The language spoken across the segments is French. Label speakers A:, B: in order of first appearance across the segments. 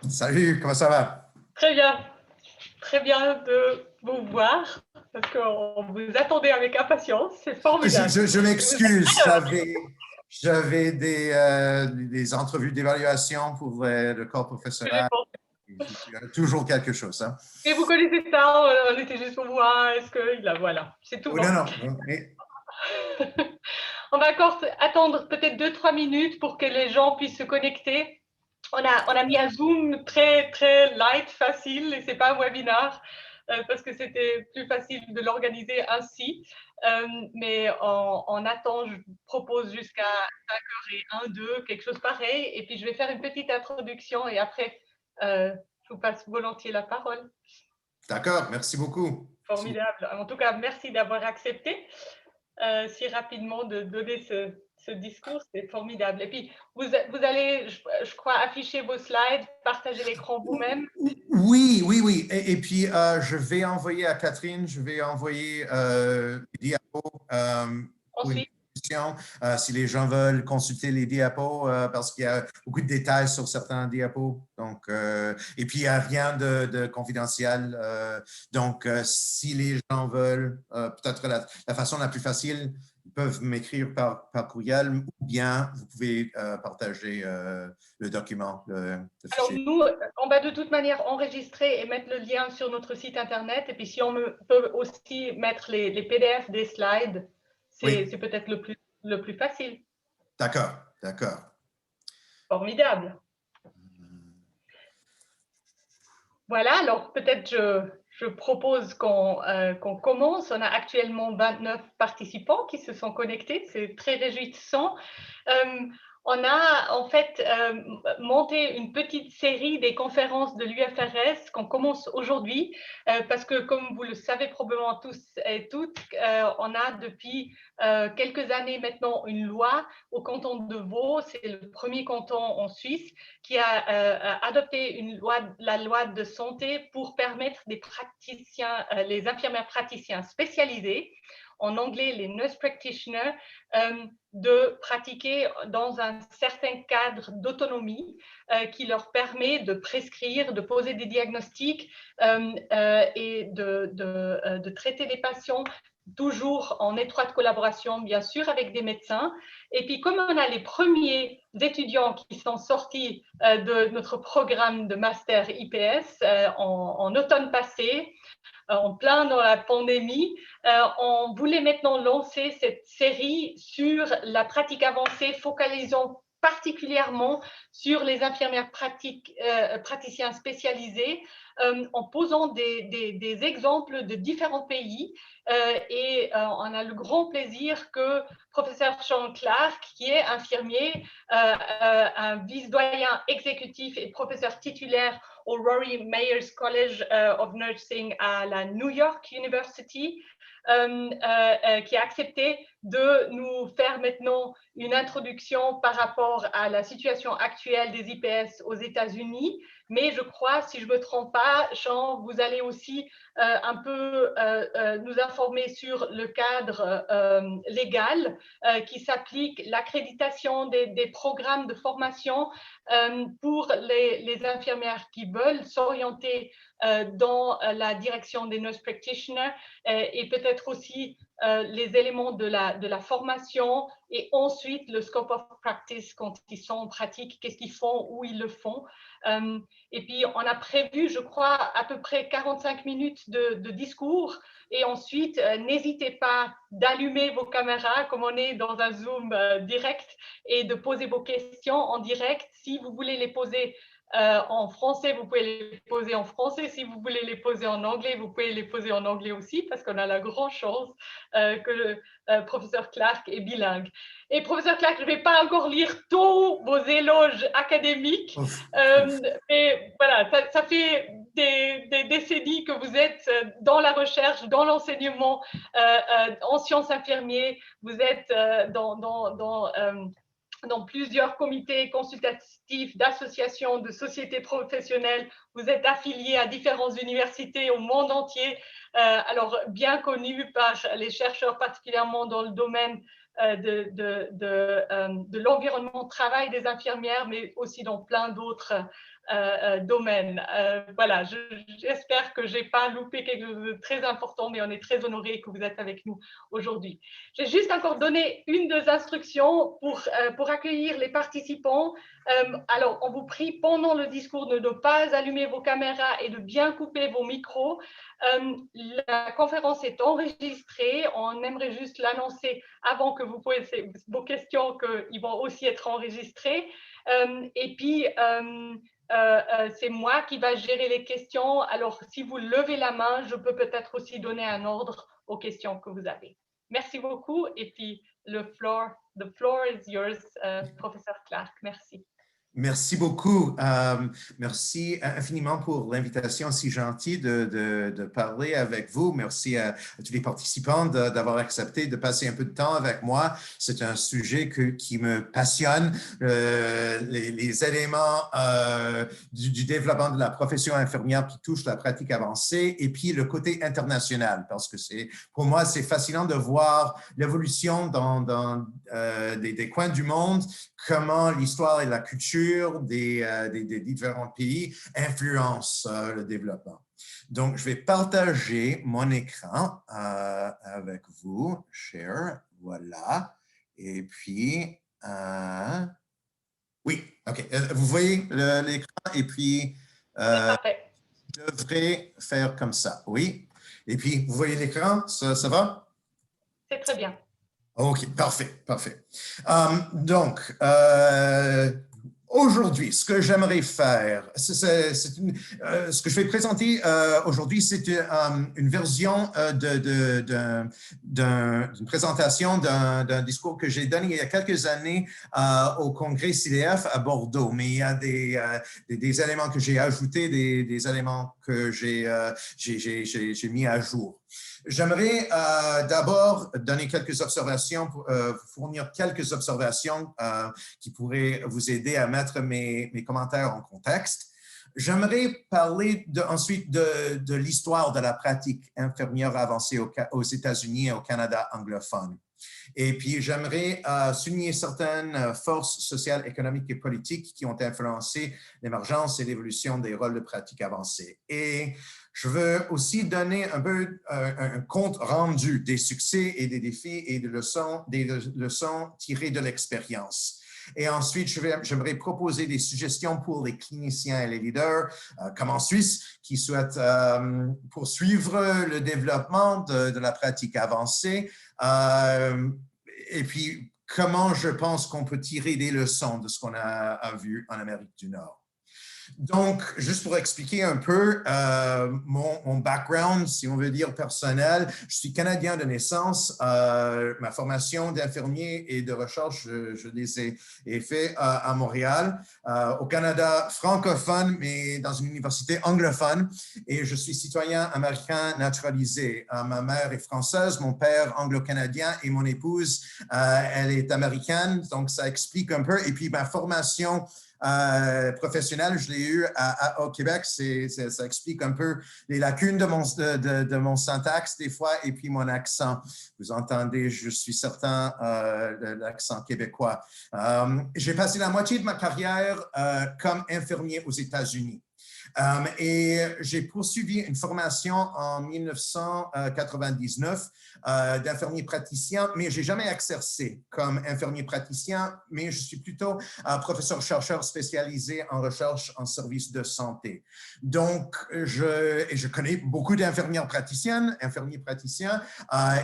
A: Salut, comment ça va?
B: Très très bien de vous voir parce qu'on vous attendait avec impatience, c'est formidable.
A: Je
B: Et vous êtes
A: m'excuse,
B: à l'heure.
A: j'avais des entrevues d'évaluation pour le corps professoral. Il y a toujours quelque chose, hein?
B: Et vous connaissez ça, on était juste pour voir, est-ce que, là, voilà, c'est tout
A: Oh, non,
B: bon.
A: non, non, mais
B: On va encore attendre peut-être 2-3 minutes pour que les gens puissent se connecter. On a mis un Zoom très, très light, facile, et c'est pas un webinar, parce que c'était plus facile de l'organiser ainsi. Mais on attend, je propose jusqu'à 5h01, 2, quelque chose pareil. Et puis, je vais faire une petite introduction et après, je vous passe volontiers la parole.
A: d'accord, merci beaucoup. Merci beaucoup.
B: Formidable. En tout cas, merci d'avoir accepté si rapidement de donner ce discours, c'est formidable. Et puis, vous allez, je crois, afficher vos slides, partager l'écran vous-même.
A: Oui, oui, oui. Et puis, je vais envoyer à Catherine, je vais envoyer les diapos pour une
B: Ensuite,
A: discussion. Si les gens veulent consulter les diapos, parce qu'il y a beaucoup de détails sur certains diapos. Donc, et puis, il n'y a rien de confidentiel. Donc, si les gens veulent, peut-être la façon la plus facile, ils peuvent m'écrire par courriel ou bien vous pouvez partager le document, le
B: alors
A: fichier.
B: nous, on va de toute manière enregistrer et mettre le lien sur notre site internet. Et puis, si on peut aussi mettre les PDF des slides,
A: Oui.
B: c'est peut-être le plus facile.
A: D'accord, d'accord.
B: Formidable. Voilà, alors peut-être je propose qu'on commence. On a actuellement 29 participants qui se sont connectés, c'est très réjouissant. Euh, on a en fait monté une petite série des conférences de l'UFRS qu'on commence aujourd'hui parce que comme vous le savez probablement tous et toutes, on a depuis quelques années maintenant une loi au canton de Vaud, c'est le premier canton en Suisse, qui a adopté la loi de santé pour permettre des praticiens, les infirmières praticiens spécialisés, en anglais les nurse practitioners, de pratiquer dans un certain cadre d'autonomie qui leur permet de prescrire, de poser des diagnostics et de traiter les patients toujours en étroite collaboration, bien sûr, avec des médecins. Et puis, comme on a les premiers étudiants qui sont sortis de notre programme de master IPS en automne passé, en plein dans la pandémie, on voulait maintenant lancer cette série sur la pratique avancée, focalisant particulièrement sur les infirmières praticiens spécialisés, en posant des exemples de différents pays. Et on a le grand plaisir que professeur Sean Clark, qui est infirmier, un vice-doyen exécutif et professeur titulaire au Rory Meyers College of Nursing à la New York University, qui a accepté de nous faire maintenant une introduction par rapport à la situation actuelle des IPS aux États-Unis. Mais je crois, si je ne me trompe pas, Jean, vous allez aussi un peu nous informer sur le cadre légal qui s'applique, l'accréditation des programmes de formation pour les infirmières qui veulent s'orienter dans la direction des nurse practitioners et peut-être aussi les éléments de la formation et ensuite le scope of practice quand ils sont en pratique, qu'est-ce qu'ils font, où ils le font. Et puis, on a prévu, je crois, à peu près 45 minutes de discours. Et ensuite, n'hésitez pas d'allumer vos caméras comme on est dans un Zoom direct et de poser vos questions en direct. Si vous voulez les poser en français, vous pouvez les poser en français. Si vous voulez les poser en anglais, vous pouvez les poser en anglais aussi parce qu'on a la grande chance que le professeur Clark est bilingue. Et professeur Clark, je ne vais pas encore lire tous vos éloges académiques,
A: Ouf,
B: mais voilà, ça fait des décennies que vous êtes dans la recherche, dans l'enseignement, en sciences infirmières, vous êtes dans plusieurs comités consultatifs d'associations, de sociétés professionnelles. Vous êtes affilié à différentes universités au monde entier, alors bien connu par les chercheurs, particulièrement dans le domaine de l'environnement de travail des infirmières, mais aussi dans plein d'autres domaine. Voilà, j'espère que je n'ai pas loupé quelque chose de très important, mais on est très honorés que vous êtes avec nous aujourd'hui. J'ai juste encore donné deux instructions pour accueillir les participants. Alors, on vous prie pendant le discours de ne pas allumer vos caméras et de bien couper vos micros. La conférence est enregistrée. On aimerait juste l'annoncer avant que vous posiez vos questions qu'ils vont aussi être enregistrés. Et puis, c'est moi qui va gérer les questions. Alors, si vous levez la main, je peux peut-être aussi donner un ordre aux questions que vous avez. Merci beaucoup. Et puis, the floor is yours, professeur Clark. Merci.
A: Merci beaucoup. Merci infiniment pour l'invitation si gentille de parler avec vous. Merci à tous les participants d'avoir accepté de passer un peu de temps avec moi. C'est un sujet qui me passionne. Les éléments du développement de la profession infirmière qui touchent la pratique avancée et puis le côté international parce que pour moi, c'est fascinant de voir l'évolution dans des coins du monde, comment l'histoire et la culture des différents pays influencent le développement. Donc, je vais partager mon écran avec vous. Share, voilà. Et puis, oui, OK. Vous voyez l'écran et puis, je devrais faire comme ça. Oui. Et puis, vous voyez l'écran? Ça va?
B: C'est très bien.
A: OK, parfait, parfait. Donc, aujourd'hui, ce que j'aimerais faire, ce que je vais présenter aujourd'hui, c'est une version d'une présentation d'un discours que j'ai donné il y a quelques années au congrès CDF à Bordeaux, mais il y a des éléments que j'ai ajoutés, des éléments que j'ai mis à jour. J'aimerais d'abord donner quelques observations, fournir quelques observations qui pourraient vous aider à mettre mes commentaires en contexte. J'aimerais parler ensuite de l'histoire de la pratique infirmière avancée aux États-Unis et au Canada anglophone. Et puis, j'aimerais souligner certaines forces sociales, économiques et politiques qui ont influencé l'émergence et l'évolution des rôles de pratique avancée. Et je veux aussi donner un peu un compte rendu des succès et des défis et des leçons tirées de l'expérience. Et ensuite, j'aimerais proposer des suggestions pour les cliniciens et les leaders, comme en Suisse, qui souhaitent poursuivre le développement de la pratique avancée. Et puis, comment je pense qu'on peut tirer des leçons de ce qu'on a vu en Amérique du Nord. Donc, juste pour expliquer un peu mon background, si on veut dire personnel, je suis Canadien de naissance. Ma formation d'infirmier et de recherche, je les ai fait à Montréal, au Canada francophone, mais dans une université anglophone. Et je suis citoyen américain naturalisé. Ma mère est française, mon père anglo-canadien et mon épouse, elle est américaine. Donc, ça explique un peu. Et puis, ma formation professionnel, je l'ai eu au Québec. Ça explique un peu les lacunes de mon syntaxe des fois et puis mon accent. Vous entendez, je suis certain, l'accent québécois. J'ai passé la moitié de ma carrière comme infirmier aux États-Unis. Et j'ai poursuivi une formation en 1999 d'infirmier praticien, mais je n'ai jamais exercé comme infirmier praticien, mais je suis plutôt professeur-chercheur spécialisé en recherche en services de santé. Donc, je connais beaucoup d'infirmières praticiennes, infirmiers praticiens,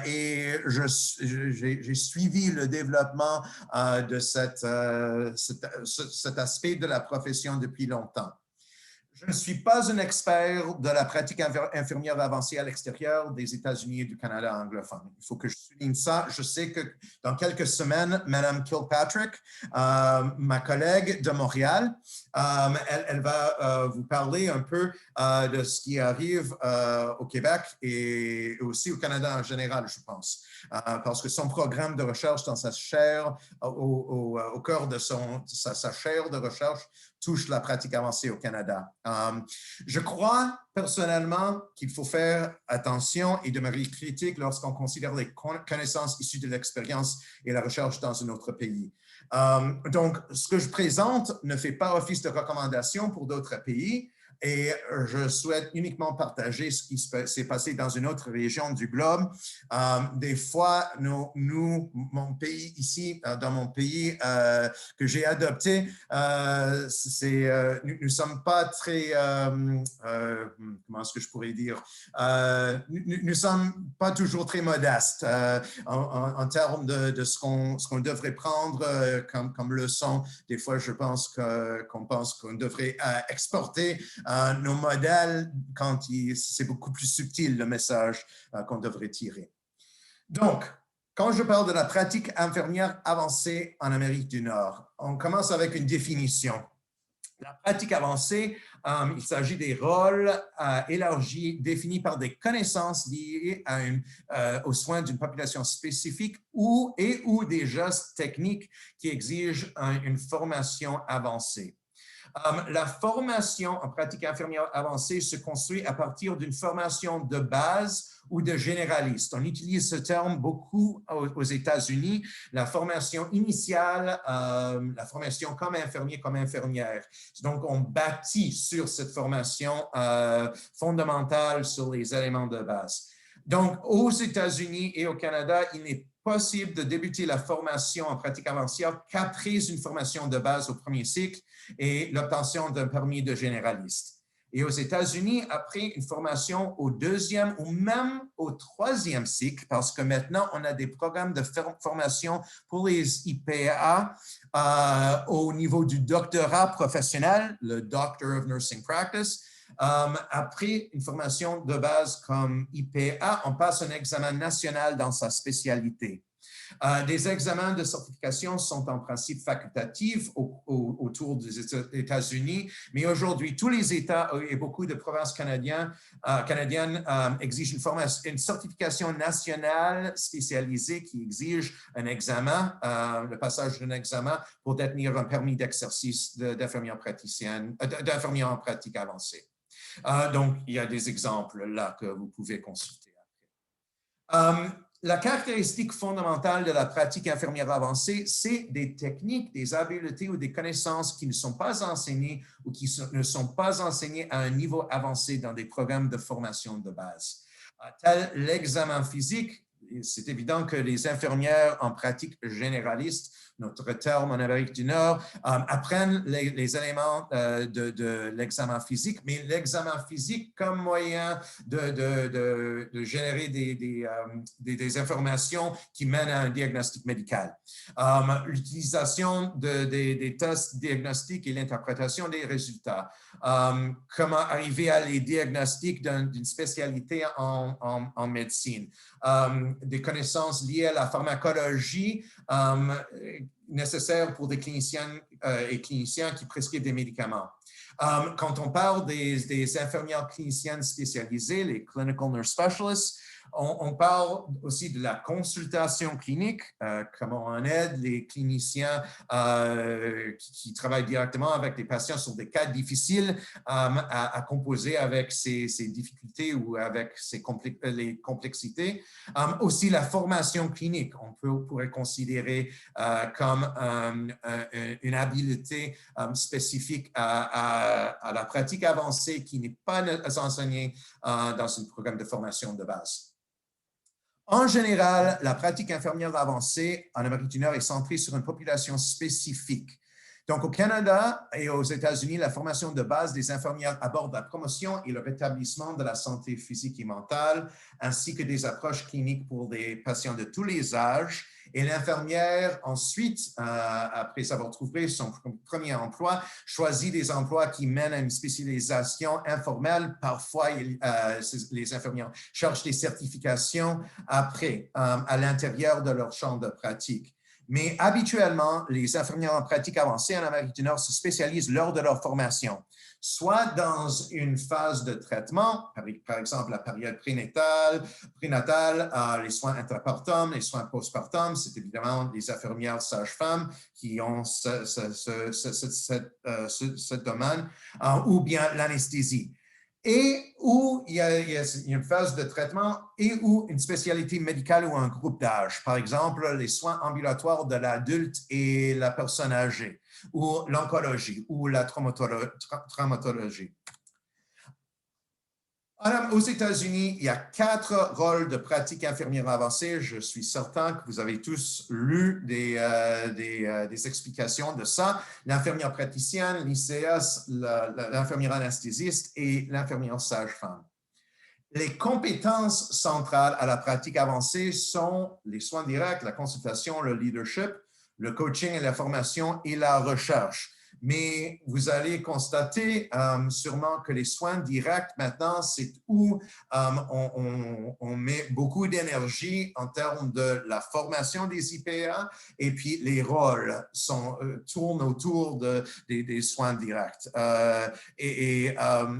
A: et j'ai suivi le développement de cet aspect de la profession depuis longtemps. Je ne suis pas un expert de la pratique infirmière avancée à l'extérieur des États-Unis et du Canada anglophone. Il faut que je souligne ça. Je sais que dans quelques semaines, Mme Kilpatrick, ma collègue de Montréal, elle va vous parler un peu de ce qui arrive au Québec et aussi au Canada en général, je pense. Parce que son programme de recherche dans sa chaire, au cœur de sa chaire de recherche, touche la pratique avancée au Canada. Je crois personnellement qu'il faut faire attention et demeurer critique lorsqu'on considère les connaissances issues de l'expérience et la recherche dans un autre pays. Donc, ce que je présente ne fait pas office de recommandation pour d'autres pays. Et je souhaite uniquement partager ce qui s'est passé dans une autre région du globe. Des fois, mon pays ici, dans mon pays que j'ai adopté, nous ne sommes pas très, comment est-ce que je pourrais dire, nous ne sommes pas toujours très modestes en termes de ce qu'on devrait prendre comme leçon. Des fois, je pense qu'on pense qu'on devrait exporter nos modèles quand c'est beaucoup plus subtil le message qu'on devrait tirer. Donc, quand je parle de la pratique infirmière avancée en Amérique du Nord, on commence avec une définition. La pratique avancée, il s'agit des rôles élargis définis par des connaissances liées aux soins d'une population spécifique ou des gestes techniques qui exigent une formation avancée. La formation en pratique infirmière avancée se construit à partir d'une formation de base ou de généraliste. On utilise ce terme beaucoup aux États-Unis, la formation initiale, la formation comme infirmier, comme infirmière. Donc, on bâtit sur cette formation fondamentale sur les éléments de base. Donc, aux États-Unis et au Canada, il n'est possible de débuter la formation en pratique avancée qu'après une formation de base au premier cycle et l'obtention d'un permis de généraliste. Et aux États-Unis, après une formation au deuxième ou même au troisième cycle, parce que maintenant, on a des programmes de formation pour les IPA au niveau du doctorat professionnel, le Doctor of Nursing Practice. Après une formation de base comme IPA, on passe un examen national dans sa spécialité. Des examens de certification sont en principe facultatifs autour des États-Unis, mais aujourd'hui, tous les États et beaucoup de provinces canadiennes exigent une certification nationale spécialisée qui exige un examen, le passage d'un examen pour détenir un permis d'exercice d'infirmière praticienne, d'infirmière en pratique avancée. Donc, il y a des exemples là que vous pouvez consulter après. La caractéristique fondamentale de la pratique infirmière avancée, c'est des techniques, des habiletés ou des connaissances qui ne sont pas enseignées ou qui ne sont pas enseignées à un niveau avancé dans des programmes de formation de base. Tel l'examen physique, c'est évident que les infirmières en pratique généraliste, notre terme en Amérique du Nord, apprennent les éléments de l'examen physique, mais l'examen physique comme moyen de générer des informations qui mènent à un diagnostic médical. L'utilisation des tests diagnostiques et l'interprétation des résultats. Comment arriver à les diagnostics d'une spécialité en médecine. Des connaissances liées à la pharmacologie nécessaires pour des cliniciens et cliniciens qui prescrivent des médicaments. Quand on parle des infirmières cliniciennes spécialisées, les clinical nurse specialists, on parle aussi de la consultation clinique, comment on aide les cliniciens qui travaillent directement avec des patients sur des cas difficiles à composer avec ces difficultés ou avec les complexités. Aussi la formation clinique, on pourrait considérer comme une habileté spécifique à la pratique avancée qui n'est pas enseignée dans un programme de formation de base. En général, la pratique infirmière avancée en Amérique du Nord est centrée sur une population spécifique. Donc, au Canada et aux États-Unis, la formation de base des infirmières aborde la promotion et le rétablissement de la santé physique et mentale, ainsi que des approches cliniques pour des patients de tous les âges. Et l'infirmière, ensuite, après avoir trouvé son premier emploi, choisit des emplois qui mènent à une spécialisation informelle. Parfois, les infirmières cherchent des certifications après, à l'intérieur de leur champ de pratique. Mais habituellement, les infirmières en pratique avancée en Amérique du Nord se spécialisent lors de leur formation, soit dans une phase de traitement, par exemple la période prénatale, les soins intrapartum, les soins postpartum, c'est évidemment les infirmières sages-femmes qui ont ce domaine, ou bien l'anesthésie. Et où il y a une phase de traitement et ou une spécialité médicale ou un groupe d'âge. Par exemple, les soins ambulatoires de l'adulte et la personne âgée, ou l'oncologie ou la traumatologie. Aux États-Unis, il y a 4 rôles de pratique infirmière avancée. Je suis certain que vous avez tous lu des explications de ça. L'infirmière praticienne, l'ICS, l'infirmière anesthésiste et l'infirmière sage-femme. Les compétences centrales à la pratique avancée sont les soins directs, la consultation, le leadership, le coaching et la formation et la recherche. Mais vous allez constater sûrement que les soins directs, maintenant, c'est où on met beaucoup d'énergie en termes de la formation des IPA et puis les rôles tournent autour des soins directs.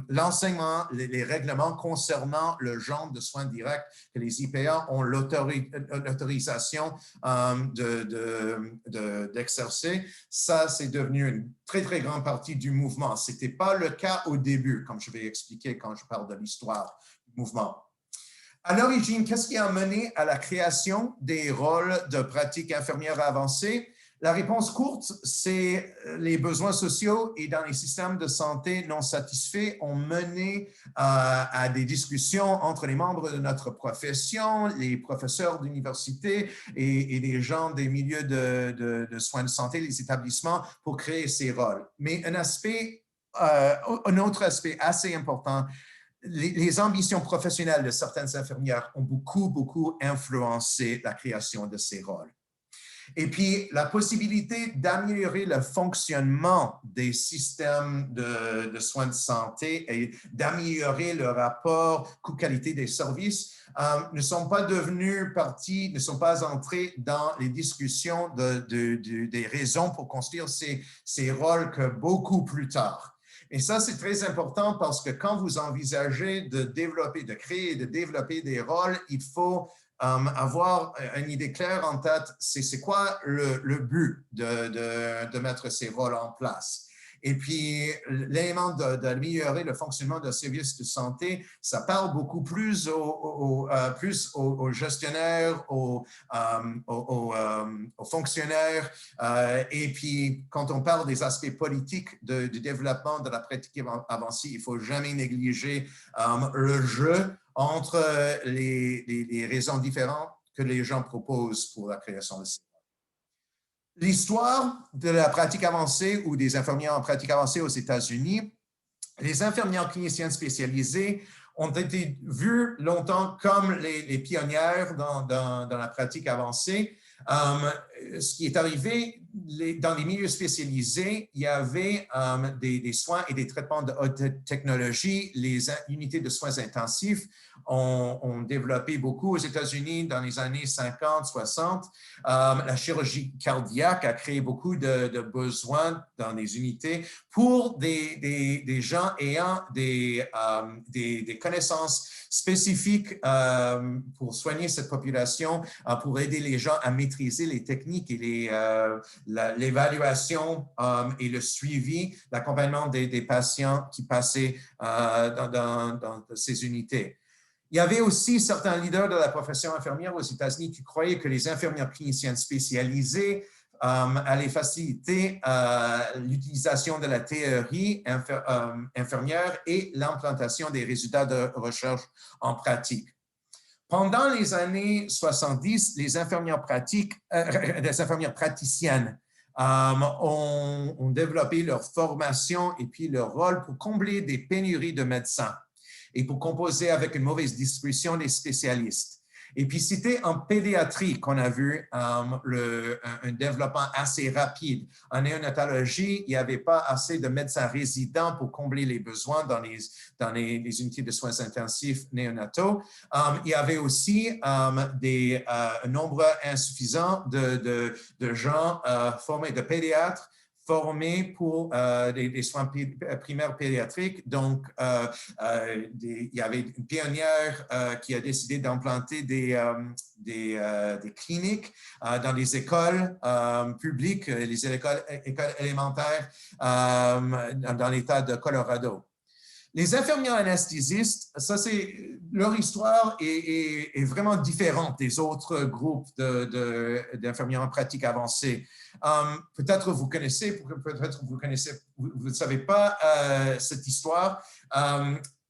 A: L'enseignement, les règlements concernant le genre de soins directs que les IPA ont l'autorisation d'exercer, ça, c'est devenu une très grande partie du mouvement. Ce n'était pas le cas au début, comme je vais expliquer quand je parle de l'histoire du mouvement. À l'origine, qu'est-ce qui a mené à la création des rôles de pratique infirmière avancée? La réponse courte, c'est les besoins sociaux et dans les systèmes de santé non satisfaits ont mené à des discussions entre les membres de notre profession, les professeurs d'université et les gens des milieux de soins de santé, les établissements, pour créer ces rôles. Mais un autre aspect assez important, les ambitions professionnelles de certaines infirmières ont beaucoup influencé la création de ces rôles. Et puis, la possibilité d'améliorer le fonctionnement des systèmes de soins de santé et d'améliorer le rapport coût-qualité des services ne sont pas entrés dans les discussions des raisons pour construire ces rôles que beaucoup plus tard. Et ça, c'est très important parce que quand vous envisagez de créer et de développer des rôles, il faut avoir une idée claire en tête, c'est quoi le but de mettre ces rôles en place. Et puis, l'élément d'améliorer le fonctionnement d'un service de santé, ça parle beaucoup plus aux gestionnaires, aux fonctionnaires. Et puis, quand on parle des aspects politiques du développement de la pratique avancée, il ne faut jamais négliger le jeu entre les raisons différentes que les gens proposent pour la création de ces rôles. L'histoire de la pratique avancée ou des infirmières en pratique avancée aux États-Unis, les infirmières cliniciennes spécialisées ont été vues longtemps comme les pionnières dans la pratique avancée. Ce qui est arrivé, dans les milieux spécialisés, il y avait des soins et des traitements de haute technologie. Les unités de soins intensifs ont développé beaucoup aux États-Unis dans les années 50, 60. La chirurgie cardiaque a créé beaucoup de besoins dans les unités pour des gens ayant des connaissances spécifiques pour soigner cette population, pour aider les gens à maîtriser les techniques et l'évaluation et le suivi, l'accompagnement des patients qui passaient dans ces unités. Il y avait aussi certains leaders de la profession infirmière aux États-Unis qui croyaient que les infirmières cliniciennes spécialisées allaient faciliter l'utilisation de la théorie infirmière et l'implantation des résultats de recherche en pratique. Pendant les années 70, les infirmières praticiennes ont développé leur formation et puis leur rôle pour combler des pénuries de médecins et pour composer avec une mauvaise distribution des spécialistes. Et puis, c'était en pédiatrie qu'on a vu un développement assez rapide. En néonatologie, il n'y avait pas assez de médecins résidents pour combler les besoins dans les unités de soins intensifs néonataux. Il y avait aussi un nombre insuffisant de gens formés, de pédiatres formés pour des soins primaires pédiatriques. Donc, il y avait une pionnière qui a décidé d'implanter des cliniques dans les écoles publiques, les écoles élémentaires dans l'État de Colorado. Les infirmières anesthésistes, ça c'est leur histoire est vraiment différente des autres groupes d'infirmières en pratique avancée. Peut-être vous connaissez, peut-être vous ne savez pas cette histoire.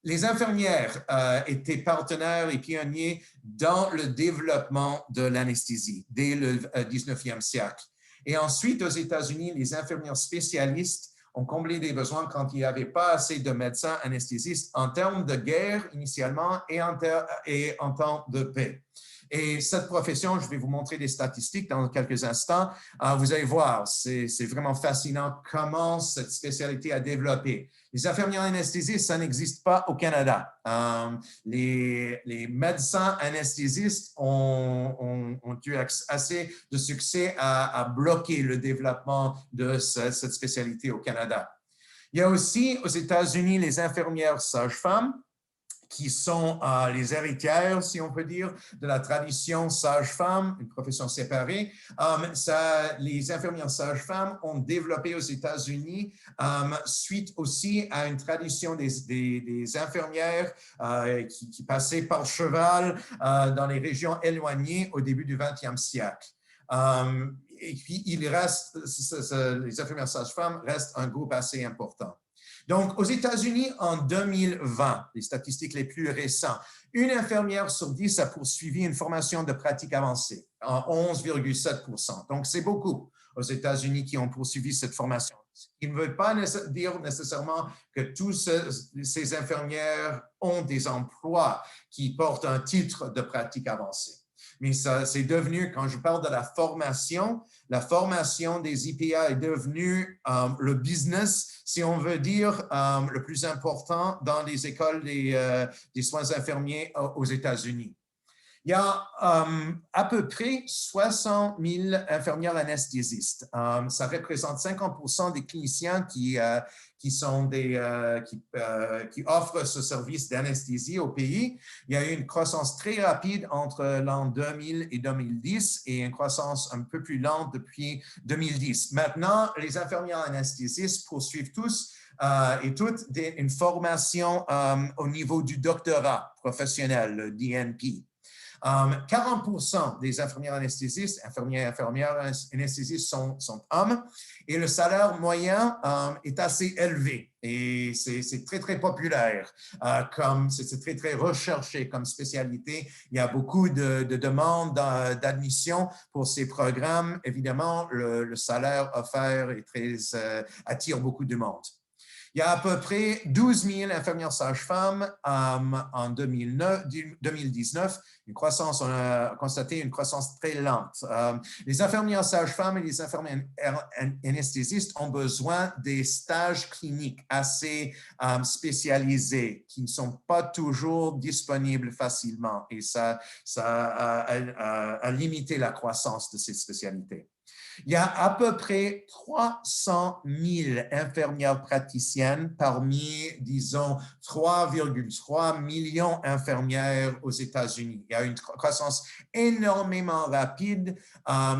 A: Les infirmières étaient partenaires et pionniers dans le développement de l'anesthésie dès le 19e siècle. Et ensuite, aux États-Unis, les infirmières spécialistes ont comblé des besoins quand il n'y avait pas assez de médecins anesthésistes en termes de guerre initialement et en temps de paix. Et cette profession, je vais vous montrer des statistiques dans quelques instants. Vous allez voir, c'est vraiment fascinant comment cette spécialité a développé. Les infirmières anesthésistes, ça n'existe pas au Canada. Les médecins anesthésistes ont eu assez de succès à bloquer le développement de cette spécialité au Canada. Il y a aussi aux États-Unis les infirmières sages-femmes, qui sont les héritières, si on peut dire, de la tradition sage-femme, une profession séparée. Les infirmières sages-femmes ont développé aux États-Unis suite aussi à une tradition des infirmières qui passaient par cheval dans les régions éloignées au début du 20e siècle. Et puis, les infirmières sages-femmes restent un groupe assez important. Donc, aux États-Unis, en 2020, les statistiques les plus récentes, une infirmière sur 10 a poursuivi une formation de pratique avancée, en 11,7%. Donc, c'est beaucoup aux États-Unis qui ont poursuivi cette formation. Ce qui ne veut pas dire nécessairement que tous ces infirmières ont des emplois qui portent un titre de pratique avancée. Mais ça, c'est devenu, quand je parle de la formation des IPA est devenue le business, si on veut dire, le plus important dans les écoles des soins infirmiers aux États-Unis. Il y a à peu près 60 000 infirmières anesthésistes. Ça représente 50% des cliniciens qui offrent ce service d'anesthésie au pays. Il y a eu une croissance très rapide entre l'an 2000 et 2010 et une croissance un peu plus lente depuis 2010. Maintenant, les infirmières anesthésistes poursuivent tous et toutes une formation au niveau du doctorat professionnel, le DNP. 40% des infirmières anesthésistes, infirmières anesthésistes sont hommes et le salaire moyen est assez élevé et c'est très, très populaire, c'est très, très recherché comme spécialité. Il y a beaucoup de demandes d'admission pour ces programmes. Évidemment, le salaire offert attire beaucoup de monde. Il y a à peu près 12 000 infirmières sages-femmes en 2019. On a constaté une croissance très lente. Les infirmières sages-femmes et les infirmières anesthésistes ont besoin des stages cliniques assez spécialisés qui ne sont pas toujours disponibles facilement et ça a limité la croissance de ces spécialités. Il y a à peu près 300 000 infirmières praticiennes parmi, disons, 3,3 millions d'infirmières aux États-Unis. Il y a une croissance énormément rapide.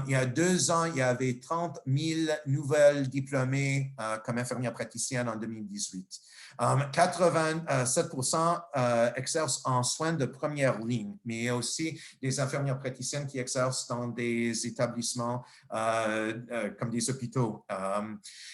A: Il y a 2 ans, il y avait 30 000 nouvelles diplômées comme infirmières praticiennes en 2018. 87% exercent en soins de première ligne, mais il y a aussi des infirmières praticiennes qui exercent dans des établissements comme des hôpitaux.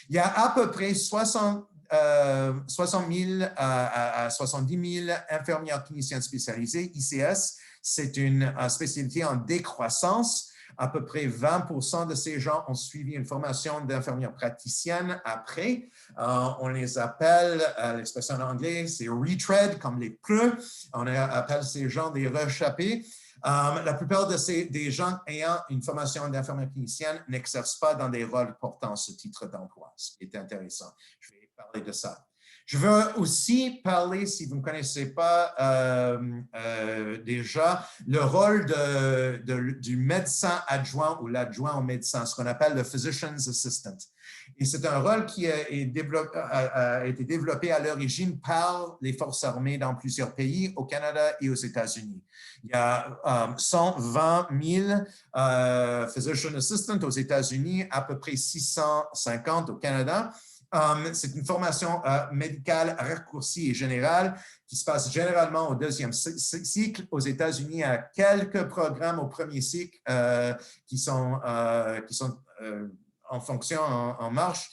A: Il y a à peu près 60 000 à 70 000 infirmières cliniciennes spécialisées. ICS, c'est une spécialité en décroissance. À peu près 20% de ces gens ont suivi une formation d'infirmière praticienne après. On les appelle, l'expression en anglais, c'est retread, comme les pneus. On appelle ces gens des rechappés. La plupart des gens ayant une formation d'infirmière clinicienne n'exercent pas dans des rôles portant ce titre d'emploi, ce qui est intéressant. Je vais parler de ça. Je veux aussi parler, si vous ne connaissez pas déjà, le rôle du médecin adjoint ou l'adjoint au médecin, ce qu'on appelle le physician's assistant. Et c'est un rôle qui a été développé à l'origine par les forces armées dans plusieurs pays, au Canada et aux États-Unis. Il y a 120 000 physician assistants aux États-Unis, à peu près 650 au Canada. C'est une formation médicale raccourcie et générale qui se passe généralement au deuxième cycle. Aux États-Unis, il y a quelques programmes au premier cycle qui sont en fonction, en marche.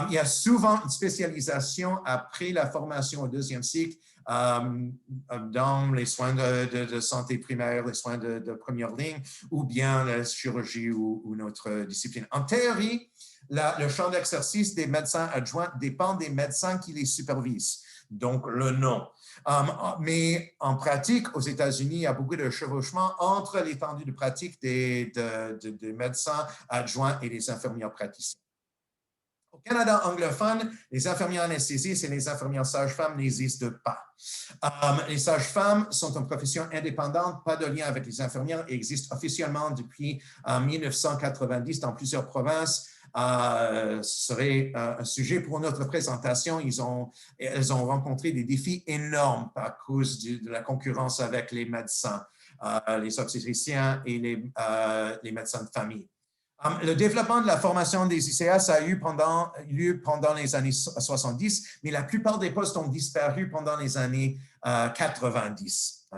A: Il y a souvent une spécialisation après la formation au deuxième cycle dans les soins de santé primaire, les soins de première ligne, ou bien la chirurgie ou une autre discipline. En théorie, le champ d'exercice des médecins adjoints dépend des médecins qui les supervisent, donc le nom. Mais en pratique, aux États-Unis, il y a beaucoup de chevauchement entre l'étendue de pratique des médecins adjoints et des infirmières praticiens. Au Canada anglophone, les infirmières anesthésistes et les infirmières sages-femmes n'existent pas. Les sages-femmes sont une profession indépendante, pas de lien avec les infirmières, et existent officiellement depuis 1990 dans plusieurs provinces. Ce serait un sujet pour notre présentation. Elles ont rencontré des défis énormes à cause de la concurrence avec les médecins, les obstétriciens et les médecins de famille. Le développement de la formation des ICAS a eu lieu pendant les années 70, mais la plupart des postes ont disparu pendant les années 90.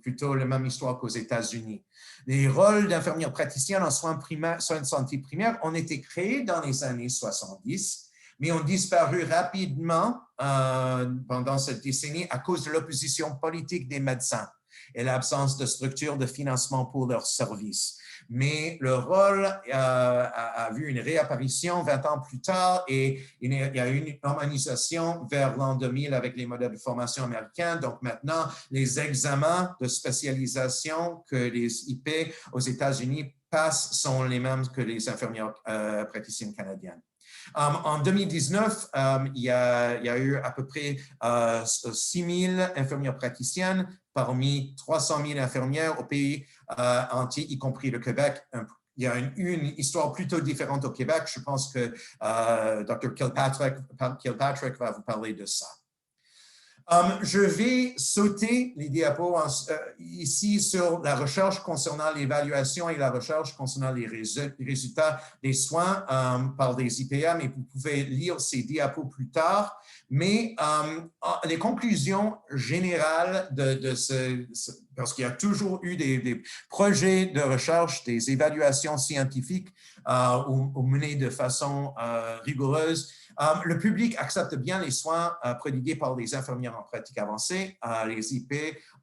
A: Plutôt la même histoire qu'aux États-Unis. Les rôles d'infirmières praticiennes en soins de santé primaire ont été créés dans les années 70, mais ont disparu rapidement pendant cette décennie à cause de l'opposition politique des médecins et l'absence de structure de financement pour leurs services. Mais le rôle a vu une réapparition 20 ans plus tard et il y a eu une harmonisation vers l'an 2000 avec les modèles de formation américains. Donc maintenant, les examens de spécialisation que les IP aux États-Unis passent sont les mêmes que les infirmières praticiennes canadiennes. En 2019, il y a eu à peu près 6 000 infirmières praticiennes parmi 300 000 infirmières au pays entier, y compris le Québec. Il y a une histoire plutôt différente au Québec. Je pense que Dr. Kilpatrick va vous parler de ça. Je vais sauter les diapos ici sur la recherche concernant l'évaluation et la recherche concernant les résultats des soins par des IPA, mais vous pouvez lire ces diapos plus tard. Mais les conclusions générales parce qu'il y a toujours eu des projets de recherche, des évaluations scientifiques menées de façon rigoureuse. Le public accepte bien les soins prodigués par les infirmières en pratique avancée. Les IP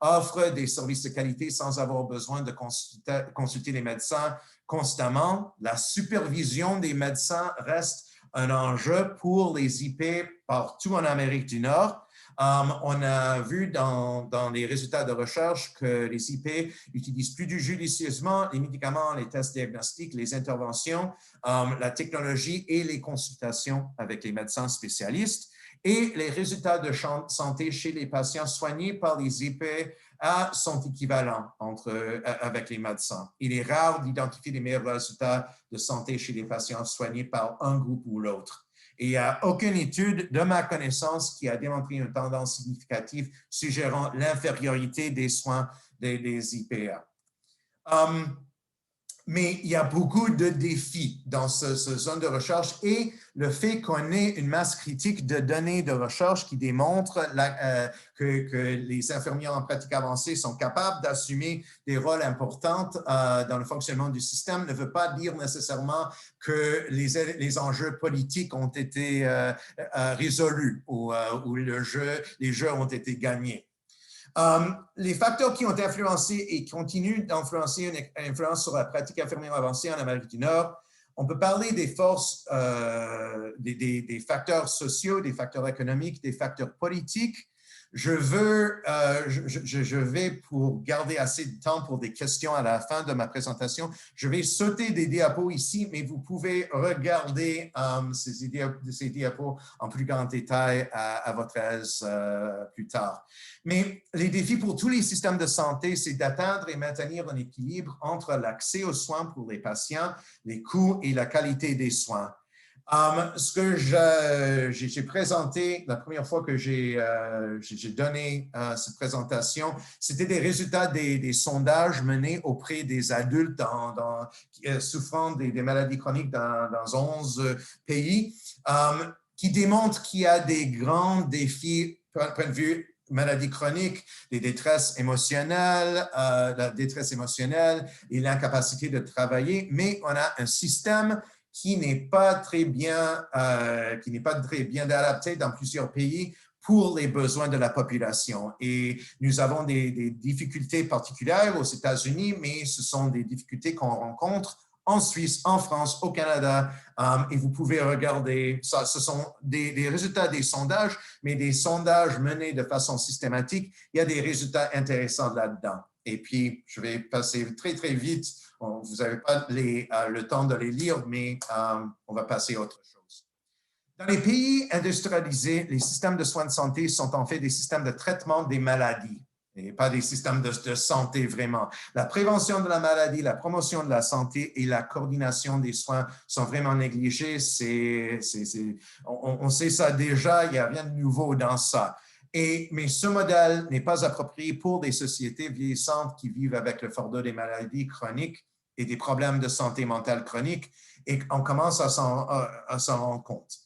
A: offrent des services de qualité sans avoir besoin de consulter les médecins constamment. La supervision des médecins reste un enjeu pour les IP partout en Amérique du Nord. On a vu dans les résultats de recherche que les IP utilisent plus judicieusement les médicaments, les tests diagnostiques, les interventions, la technologie et les consultations avec les médecins spécialistes. Et les résultats de santé chez les patients soignés par les IP sont équivalents avec les médecins. Il est rare d'identifier les meilleurs résultats de santé chez les patients soignés par un groupe ou l'autre. Et il n'y a aucune étude, de ma connaissance, qui a démontré une tendance significative suggérant l'infériorité des soins des IPA. Mais il y a beaucoup de défis dans cette zone de recherche et le fait qu'on ait une masse critique de données de recherche qui démontre que les infirmières en pratique avancée sont capables d'assumer des rôles importants dans le fonctionnement du système ne veut pas dire nécessairement que les enjeux politiques ont été résolus ou les jeux ont été gagnés. Les facteurs qui ont influencé et continuent d'influencer une influence sur la pratique infirmière avancée en Amérique du Nord, on peut parler des forces, des facteurs sociaux, des facteurs économiques, des facteurs politiques. Je vais, pour garder assez de temps pour des questions à la fin de ma présentation, je vais sauter des diapos ici, mais vous pouvez regarder ces diapos en plus grand détail à votre aise plus tard. Mais les défis pour tous les systèmes de santé, c'est d'atteindre et maintenir un équilibre entre l'accès aux soins pour les patients, les coûts et la qualité des soins. Ce que j'ai présenté la première fois que j'ai donné cette présentation, c'était des résultats des sondages menés auprès des adultes souffrant des maladies chroniques dans 11 pays, qui démontrent qu'il y a des grands défis point de vue maladie chronique, des détresses émotionnelles, la détresse émotionnelle et l'incapacité de travailler, mais on a un système qui n'est pas très bien adapté dans plusieurs pays pour les besoins de la population. Et nous avons des difficultés particulières aux États-Unis, mais ce sont des difficultés qu'on rencontre en Suisse, en France, au Canada, et vous pouvez regarder ça. Ce sont des résultats des sondages, mais des sondages menés de façon systématique. Il y a des résultats intéressants là-dedans. Et puis, je vais passer très, très vite. Vous n'avez pas le temps de les lire, mais on va passer à autre chose. Dans les pays industrialisés, les systèmes de soins de santé sont en fait des systèmes de traitement des maladies et pas des systèmes de santé vraiment. La prévention de la maladie, la promotion de la santé et la coordination des soins sont vraiment négligés. On sait ça déjà, il n'y a rien de nouveau dans ça. Mais ce modèle n'est pas approprié pour des sociétés vieillissantes qui vivent avec le fardeau des maladies chroniques et des problèmes de santé mentale chronique, et on commence à s'en rendre compte.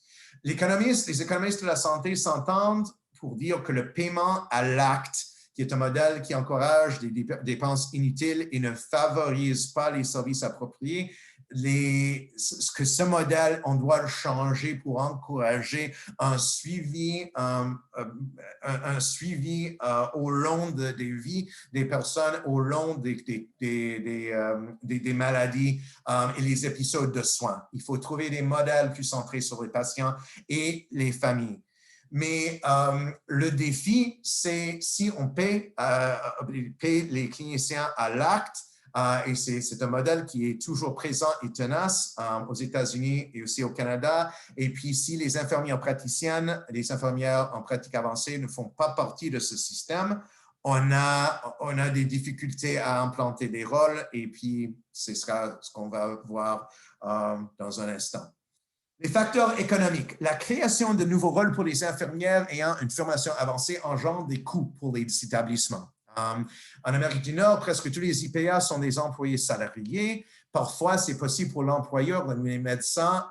A: Les économistes de la santé s'entendent pour dire que le paiement à l'acte, qui est un modèle qui encourage des dépenses inutiles et ne favorise pas les services appropriés, que ce modèle, on doit le changer pour encourager un suivi au long des vies des personnes, au long des maladies et les épisodes de soins. Il faut trouver des modèles plus centrés sur les patients et les familles. Mais le défi, c'est si on paie les cliniciens à l'acte, et c'est un modèle qui est toujours présent et tenace aux États-Unis et aussi au Canada. Et puis, si les infirmières praticiennes, les infirmières en pratique avancée ne font pas partie de ce système, on a des difficultés à implanter des rôles. Et puis, ce sera ce qu'on va voir dans un instant. Les facteurs économiques. La création de nouveaux rôles pour les infirmières ayant une formation avancée engendre des coûts pour les établissements. En Amérique du Nord, presque tous les IPA sont des employés salariés. Parfois, c'est possible pour l'employeur, les médecins,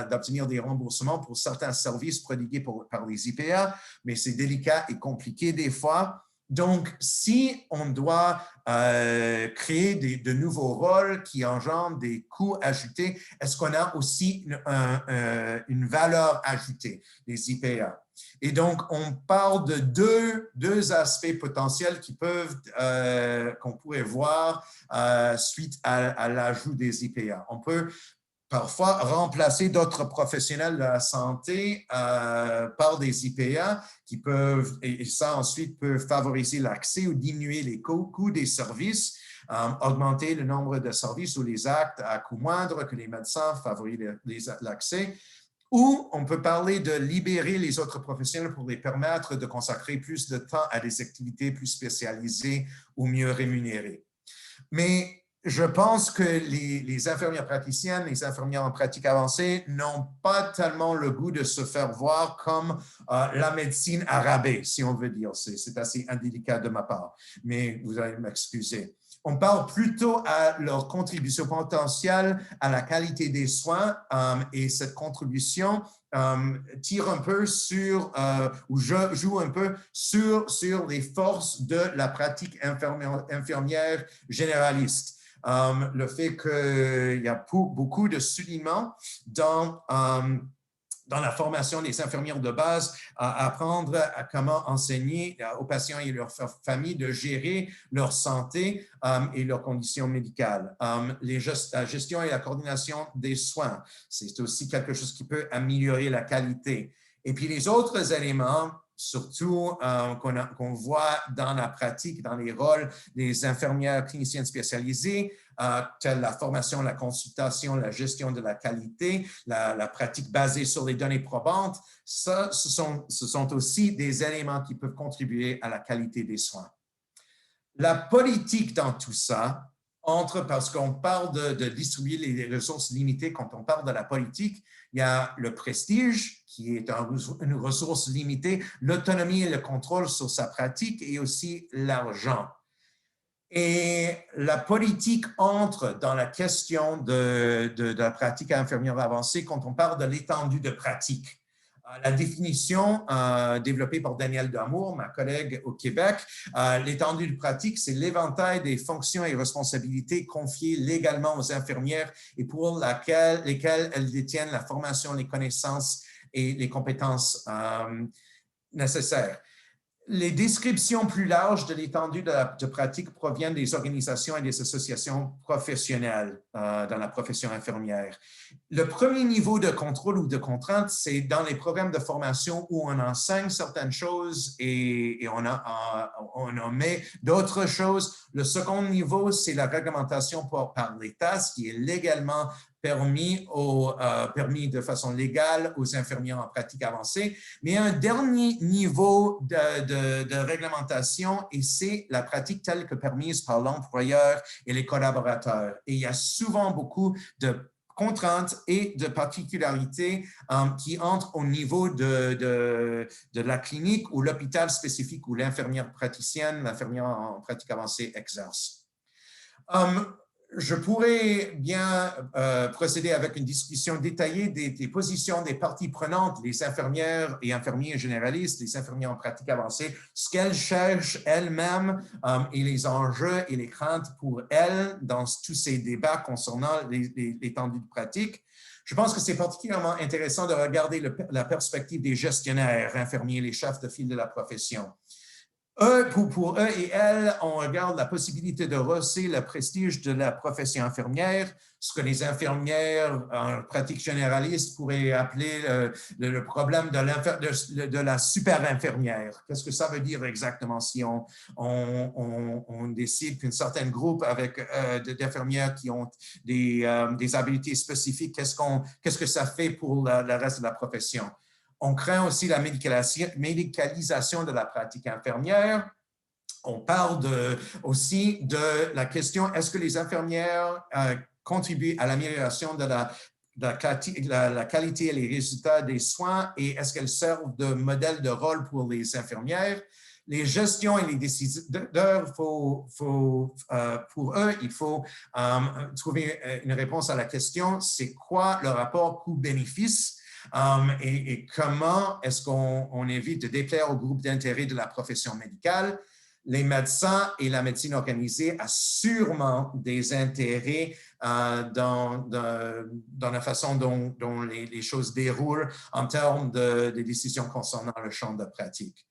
A: d'obtenir des remboursements pour certains services prodigués par les IPA, mais c'est délicat et compliqué des fois. Donc, si on doit créer de nouveaux rôles qui engendrent des coûts ajoutés, est-ce qu'on a aussi une valeur ajoutée des IPA? Et donc, on parle de deux aspects potentiels qu'on pourrait voir suite à l'ajout des IPA. On peut parfois remplacer d'autres professionnels de la santé par des IPA qui peuvent, et ça ensuite peut favoriser l'accès ou diminuer les coûts des services, augmenter le nombre de services ou les actes à coût moindre que les médecins favorisent l'accès. Ou on peut parler de libérer les autres professionnels pour les permettre de consacrer plus de temps à des activités plus spécialisées ou mieux rémunérées. Mais je pense que les infirmières praticiennes, les infirmières en pratique avancée n'ont pas tellement le goût de se faire voir comme la médecine à rabais, si on veut dire. C'est assez indélicat de ma part, mais vous allez m'excuser. On parle plutôt à leur contribution potentielle à la qualité des soins et cette contribution tire un peu ou joue un peu sur les forces de la pratique infirmière généraliste. Le fait qu'il y a beaucoup de soulignements dans dans la formation des infirmières de base, à apprendre à comment enseigner aux patients et leurs familles de gérer leur santé et leurs conditions médicales. La gestion et la coordination des soins, c'est aussi quelque chose qui peut améliorer la qualité. Et puis les autres éléments, surtout qu'on voit dans la pratique, dans les rôles des infirmières cliniciennes spécialisées, telles la formation, la consultation, la gestion de la qualité, la pratique basée sur les données probantes, ça, ce sont aussi des éléments qui peuvent contribuer à la qualité des soins. La politique dans tout ça entre, parce qu'on parle de distribuer les ressources limitées, quand on parle de la politique, il y a le prestige, qui est une ressource limitée, l'autonomie et le contrôle sur sa pratique et aussi l'argent. Et la politique entre dans la question de la pratique infirmière avancée quand on parle de l'étendue de pratique. La définition développée par Daniel Damour, ma collègue au Québec, l'étendue de pratique, c'est l'éventail des fonctions et responsabilités confiées légalement aux infirmières et pour lesquelles elles détiennent la formation, les connaissances et les compétences nécessaires. Les descriptions plus larges de l'étendue de pratique proviennent des organisations et des associations professionnelles dans la profession infirmière. Le premier niveau de contrôle ou de contrainte, c'est dans les programmes de formation où on enseigne certaines choses et on en met d'autres choses. Le second niveau, c'est la réglementation par l'État, ce qui est légalement permis de façon légale aux infirmières en pratique avancée. Mais un dernier niveau de réglementation, et c'est la pratique telle que permise par l'employeur et les collaborateurs. Et il y a souvent beaucoup de contraintes et de particularités qui entrent au niveau de la clinique ou l'hôpital spécifique où l'infirmière praticienne, l'infirmière en pratique avancée exerce. Je pourrais bien procéder avec une discussion détaillée des positions des parties prenantes, les infirmières et infirmiers généralistes, les infirmiers en pratique avancée, ce qu'elles cherchent elles-mêmes et les enjeux et les craintes pour elles dans tous ces débats concernant l'étendue de pratique. Je pense que c'est particulièrement intéressant de regarder la perspective des gestionnaires infirmiers, les chefs de file de la profession. Pour eux et elles, on regarde la possibilité de rehausser le prestige de la profession infirmière, ce que les infirmières en pratique généraliste pourraient appeler le problème de la super infirmière. Qu'est-ce que ça veut dire exactement si on décide qu'un certain groupe avec d'infirmières qui ont des habiletés spécifiques, qu'est-ce que ça fait pour le reste de la profession? On craint aussi la médicalisation de la pratique infirmière. On parle aussi de la question, est-ce que les infirmières contribuent à l'amélioration de la qualité et les résultats des soins et est-ce qu'elles servent de modèle de rôle pour les infirmières? Les gestions et les décideurs, pour eux, il faut trouver une réponse à la question, c'est quoi le rapport coût-bénéfice? Et comment est-ce qu'on évite de déplaire au groupe d'intérêt de la profession médicale? Les médecins et la médecine organisée ont sûrement des intérêts dans la façon dont les choses déroulent en termes de décisions concernant le champ de pratique.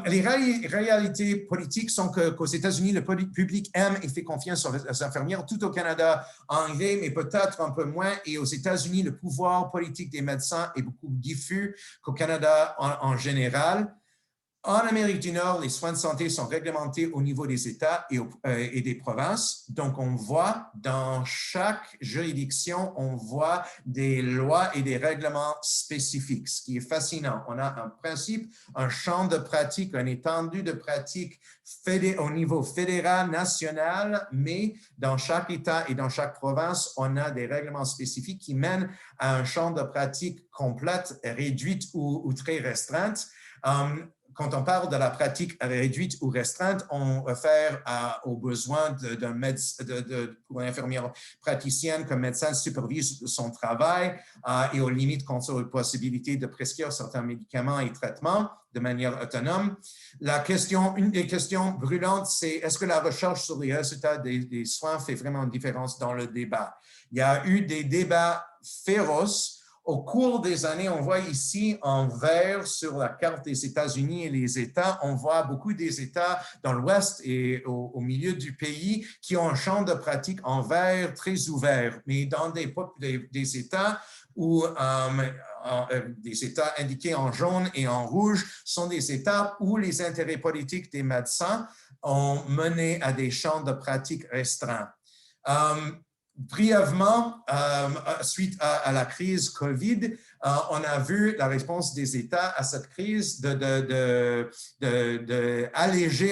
A: Les réalités politiques sont qu'aux États-Unis, le public aime et fait confiance aux infirmières, tout au Canada anglais, mais peut-être un peu moins. Et aux États-Unis, le pouvoir politique des médecins est beaucoup plus diffus qu'au Canada en général. En Amérique du Nord, les soins de santé sont réglementés au niveau des États et des provinces. Donc, on voit dans chaque juridiction, on voit des lois et des règlements spécifiques, ce qui est fascinant. On a un principe, un champ de pratique, une étendue de pratique au niveau fédéral, national, mais dans chaque État et dans chaque province, on a des règlements spécifiques qui mènent à un champ de pratique complète, réduite ou très restreinte. Quand on parle de la pratique réduite ou restreinte, on réfère aux besoins pour une infirmière praticienne comme médecin supervise son travail et aux limites quant aux possibilités de prescrire certains médicaments et traitements de manière autonome. Une des questions brûlantes, c'est est-ce que la recherche sur les résultats des soins fait vraiment une différence dans le débat? Il y a eu des débats féroces Au cours des années, on voit ici en vert sur la carte des États-Unis et les États, on voit beaucoup des États dans l'ouest et au milieu du pays qui ont un champ de pratique en vert très ouvert. Mais dans des États où des États indiqués en jaune et en rouge sont des États où les intérêts politiques des médecins ont mené à des champs de pratique restreints. Brièvement, suite à la crise COVID, on a vu la réponse des États à cette crise d'alléger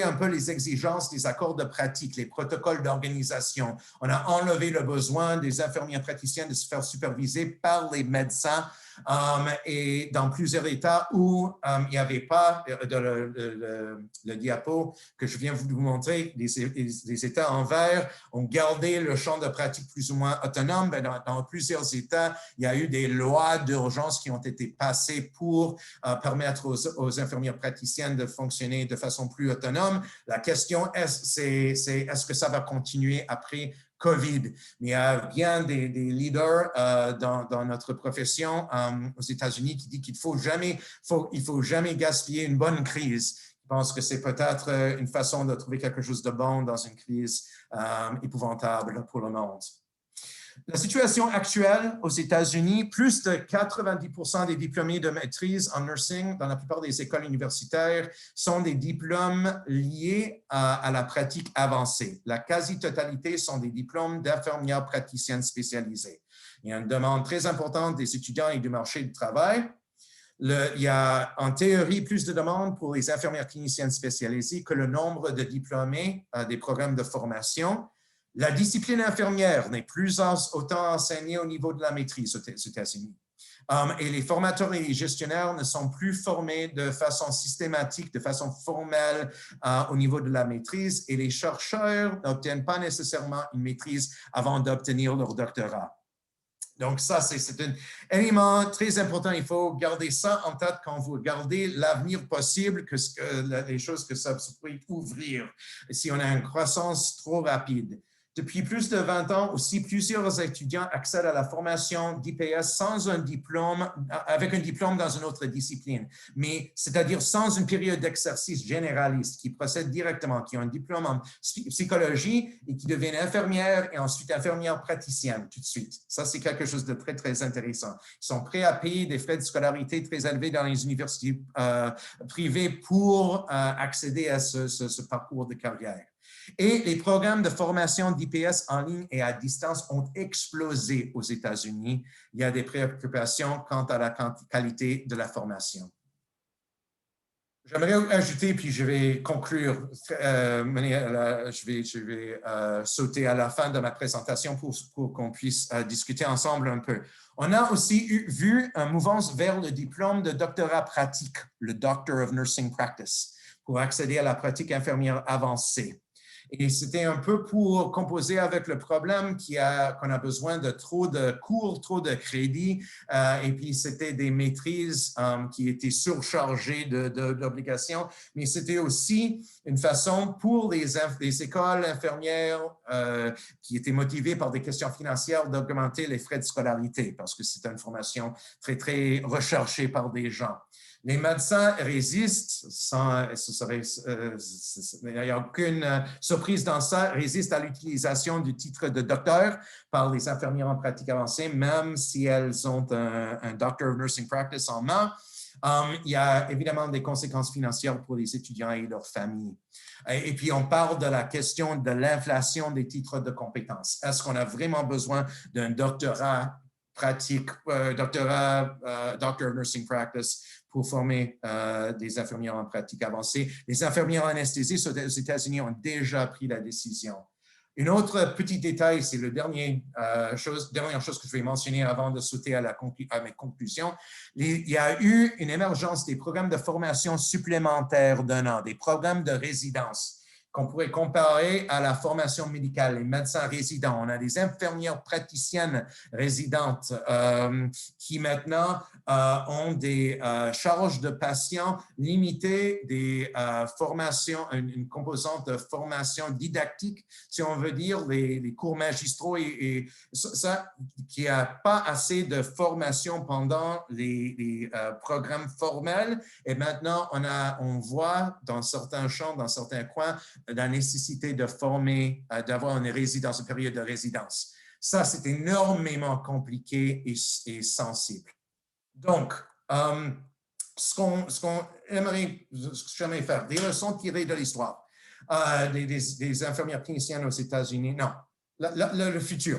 A: un peu les exigences des accords de pratique, les protocoles d'organisation. On a enlevé le besoin des infirmiers praticiens de se faire superviser par les médecins et dans plusieurs États où il n'y avait pas le diapo que je viens de vous montrer, les États en vert ont gardé le champ de pratique plus ou moins autonome. Dans plusieurs États, il y a eu des lois d'urgence qui ont été passées pour permettre aux infirmières praticiennes de fonctionner de façon plus autonome. La question, est-ce que ça va continuer après COVID? Mais il y a bien des leaders dans notre profession aux États-Unis qui disent qu'il ne faut jamais gaspiller une bonne crise. Je pense que c'est peut-être une façon de trouver quelque chose de bon dans une crise épouvantable pour le monde. La situation actuelle aux États-Unis, plus de 90% des diplômés de maîtrise en nursing dans la plupart des écoles universitaires sont des diplômes liés à la pratique avancée. La quasi-totalité sont des diplômes d'infirmières praticiennes spécialisées. Il y a une demande très importante des étudiants et du marché du travail. Il y a en théorie plus de demandes pour les infirmières cliniciennes spécialisées que le nombre de diplômés des programmes de formation. La discipline infirmière n'est plus autant enseignée au niveau de la maîtrise aux États-Unis. Et les formateurs et les gestionnaires ne sont plus formés de façon systématique, de façon formelle au niveau de la maîtrise, et les chercheurs n'obtiennent pas nécessairement une maîtrise avant d'obtenir leur doctorat. Donc, ça, c'est un élément très important. Il faut garder ça en tête quand vous regardez l'avenir possible, les choses que ça pourrait ouvrir si on a une croissance trop rapide. Depuis plus de 20 ans aussi, plusieurs étudiants accèdent à la formation d'IPS sans un diplôme, avec un diplôme dans une autre discipline, mais c'est-à-dire sans une période d'exercice généraliste qui procède directement, qui ont un diplôme en psychologie et qui deviennent infirmières et ensuite infirmières praticiennes tout de suite. Ça, c'est quelque chose de très, très intéressant. Ils sont prêts à payer des frais de scolarité très élevés dans les universités privées pour accéder à ce parcours de carrière. Et les programmes de formation d'IPS en ligne et à distance ont explosé aux États-Unis. Il y a des préoccupations quant à la qualité de la formation. J'aimerais ajouter, puis je vais conclure, je vais sauter à la fin de ma présentation pour qu'on puisse discuter ensemble un peu. On a aussi vu une mouvance vers le diplôme de doctorat pratique, le Doctor of Nursing Practice, pour accéder à la pratique infirmière avancée. Et c'était un peu pour composer avec le problème qu'on a besoin de trop de cours, trop de crédits, et puis c'était des maîtrises qui étaient surchargées d'obligations, mais c'était aussi une façon pour les écoles infirmières qui étaient motivées par des questions financières d'augmenter les frais de scolarité, parce que c'est une formation très, très recherchée par des gens. Les médecins résistent, il n'y a aucune surprise dans ça, résistent à l'utilisation du titre de docteur par les infirmières en pratique avancée, même si elles ont un Doctor of Nursing Practice en main. Il y a évidemment des conséquences financières pour les étudiants et leurs familles. Et puis, on parle de la question de l'inflation des titres de compétences. Est-ce qu'on a vraiment besoin d'un doctorat pratique, Doctor of Nursing Practice pour former des infirmières en pratique avancée? Les infirmières anesthésistes aux États-Unis ont déjà pris la décision. Une autre petit détail, c'est la dernière chose que je vais mentionner avant de sauter à mes conclusions. Il y a eu une émergence des programmes de formation supplémentaires d'un an, des programmes de résidence qu'on pourrait comparer à la formation médicale, les médecins résidents. On a des infirmières praticiennes résidentes qui maintenant ont des charges de patients limitées, des formations, une composante de formation didactique, si on veut dire, les cours magistraux et ça, qui n'a pas assez de formation pendant les programmes formels. Et maintenant, on voit dans certains champs, dans certains coins, la nécessité de former, d'avoir une résidence, une période de résidence. Ça, c'est énormément compliqué et sensible. Donc, ce qu'on aimerait jamais faire, des leçons tirées de l'histoire des infirmières cliniciennes aux États-Unis, non, le futur.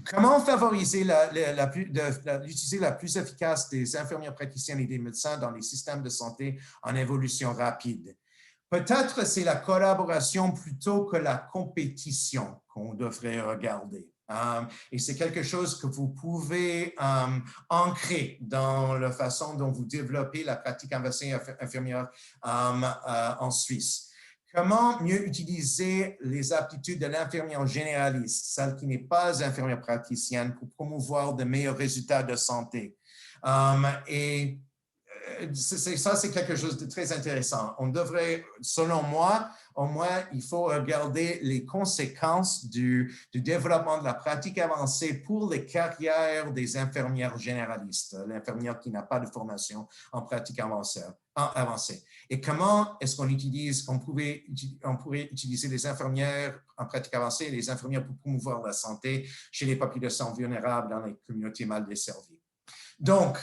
A: Comment favoriser l'utilisation la plus efficace des infirmières praticiennes et des médecins dans les systèmes de santé en évolution rapide? Peut-être c'est la collaboration plutôt que la compétition qu'on devrait regarder. Et c'est quelque chose que vous pouvez ancrer dans la façon dont vous développez la pratique avancée infirmière en Suisse. Comment mieux utiliser les aptitudes de l'infirmière généraliste, celle qui n'est pas infirmière praticienne, pour promouvoir de meilleurs résultats de santé? Et ça, c'est quelque chose de très intéressant. On devrait, selon moi, au moins, il faut regarder les conséquences du développement de la pratique avancée pour les carrières des infirmières généralistes, l'infirmière qui n'a pas de formation en pratique avancée. Et comment est-ce qu'on pourrait utiliser les infirmières en pratique avancée et les infirmières pour promouvoir la santé chez les populations vulnérables dans les communautés mal desservies? Donc,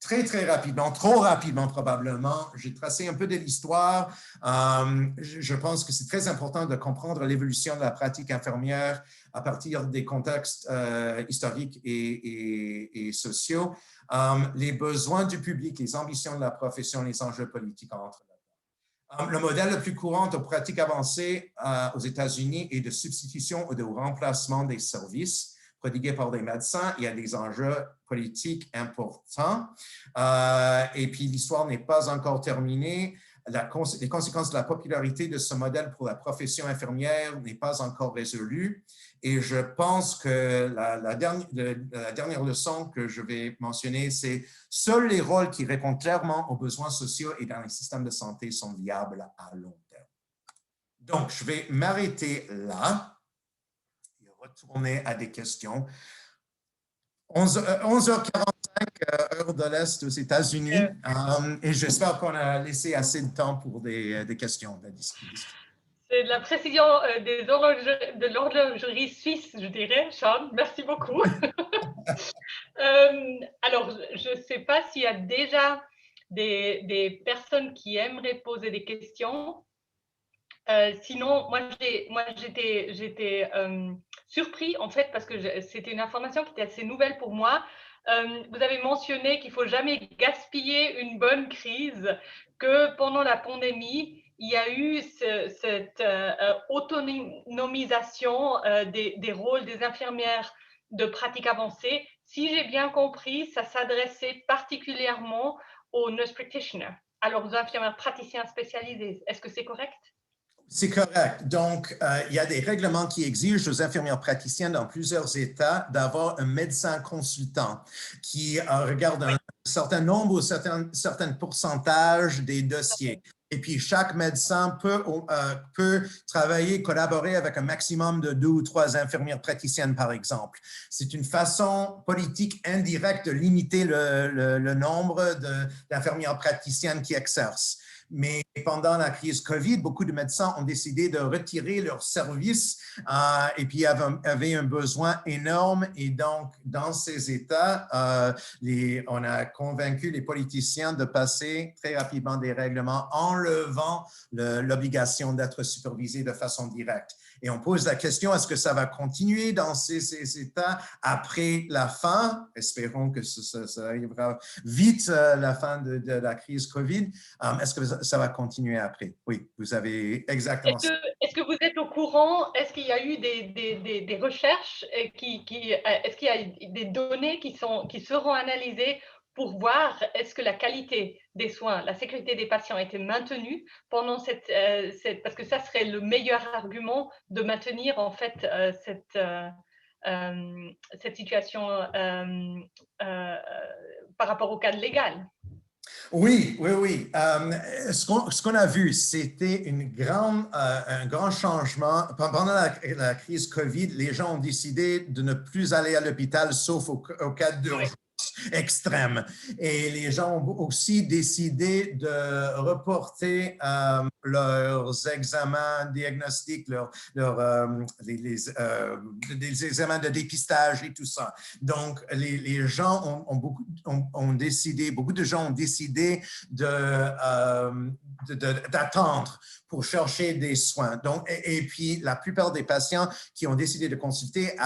A: très, très rapidement, trop rapidement probablement, j'ai tracé un peu de l'histoire. Je pense que c'est très important de comprendre l'évolution de la pratique infirmière à partir des contextes historiques et sociaux, les besoins du public, les ambitions de la profession, les enjeux politiques entre là-dedans. Le modèle le plus courant de pratique avancée aux États-Unis est de substitution ou de remplacement des services prodigués par des médecins. Il y a des enjeux politiques importants. Et puis, l'histoire n'est pas encore terminée. Les conséquences de la popularité de ce modèle pour la profession infirmière n'est pas encore résolue. Et je pense que la dernière leçon que je vais mentionner, c'est seuls les rôles qui répondent clairement aux besoins sociaux et dans les systèmes de santé sont viables à long terme. Donc, je vais m'arrêter là. Retourner à des questions. 11h45, heure de l'Est aux États-Unis, et j'espère qu'on a laissé assez de temps pour des questions.
B: C'est de la précision de l'horlogerie suisse, je dirais, Sean. Merci beaucoup. Alors, je ne sais pas s'il y a déjà des personnes qui aimeraient poser des questions. Sinon, moi j'étais surpris en fait parce que c'était une information qui était assez nouvelle pour moi. Vous avez mentionné qu'il ne faut jamais gaspiller une bonne crise, que pendant la pandémie, il y a eu cette autonomisation des rôles des infirmières de pratique avancée. Si j'ai bien compris, ça s'adressait particulièrement aux nurse practitioners, alors aux infirmières praticiens spécialisés. Est-ce que c'est correct?
A: C'est correct. Donc, il y a des règlements qui exigent aux infirmières praticiennes dans plusieurs États d'avoir un médecin consultant qui regarde un certain nombre ou certain pourcentage des dossiers. Et puis, chaque médecin peut travailler, collaborer avec un maximum de 2 ou 3 infirmières praticiennes, par exemple. C'est une façon politique indirecte de limiter le nombre d'infirmières praticiennes qui exercent. Mais pendant la crise COVID, beaucoup de médecins ont décidé de retirer leurs services et puis avaient un besoin énorme. Et donc, dans ces États, on a convaincu les politiciens de passer très rapidement des règlements enlevant l'obligation d'être supervisé de façon directe. Et on pose la question, est-ce que ça va continuer dans ces États après la fin? Espérons que ça arrivera vite, la fin de la crise COVID. Est-ce que ça va continuer après? Oui, vous avez exactement ça.
B: Est-ce que vous êtes au courant? Est-ce qu'il y a eu des recherches? Est-ce qu'il y a des données qui seront analysées pour voir est-ce que la qualité des soins, la sécurité des patients était maintenue pendant parce que ça serait le meilleur argument de maintenir en fait cette situation par rapport au cadre légal.
A: Oui, oui, oui. Ce qu'on a vu, c'était un grand changement. Pendant la crise COVID, les gens ont décidé de ne plus aller à l'hôpital sauf au cas d'urgence extrême. Et les gens ont aussi décidé de reporter leurs examens diagnostiques, des examens de dépistage et tout ça. Donc, les gens ont décidé, beaucoup de gens ont décidé d'attendre pour chercher des soins. Donc, et puis, la plupart des patients qui ont décidé de consulter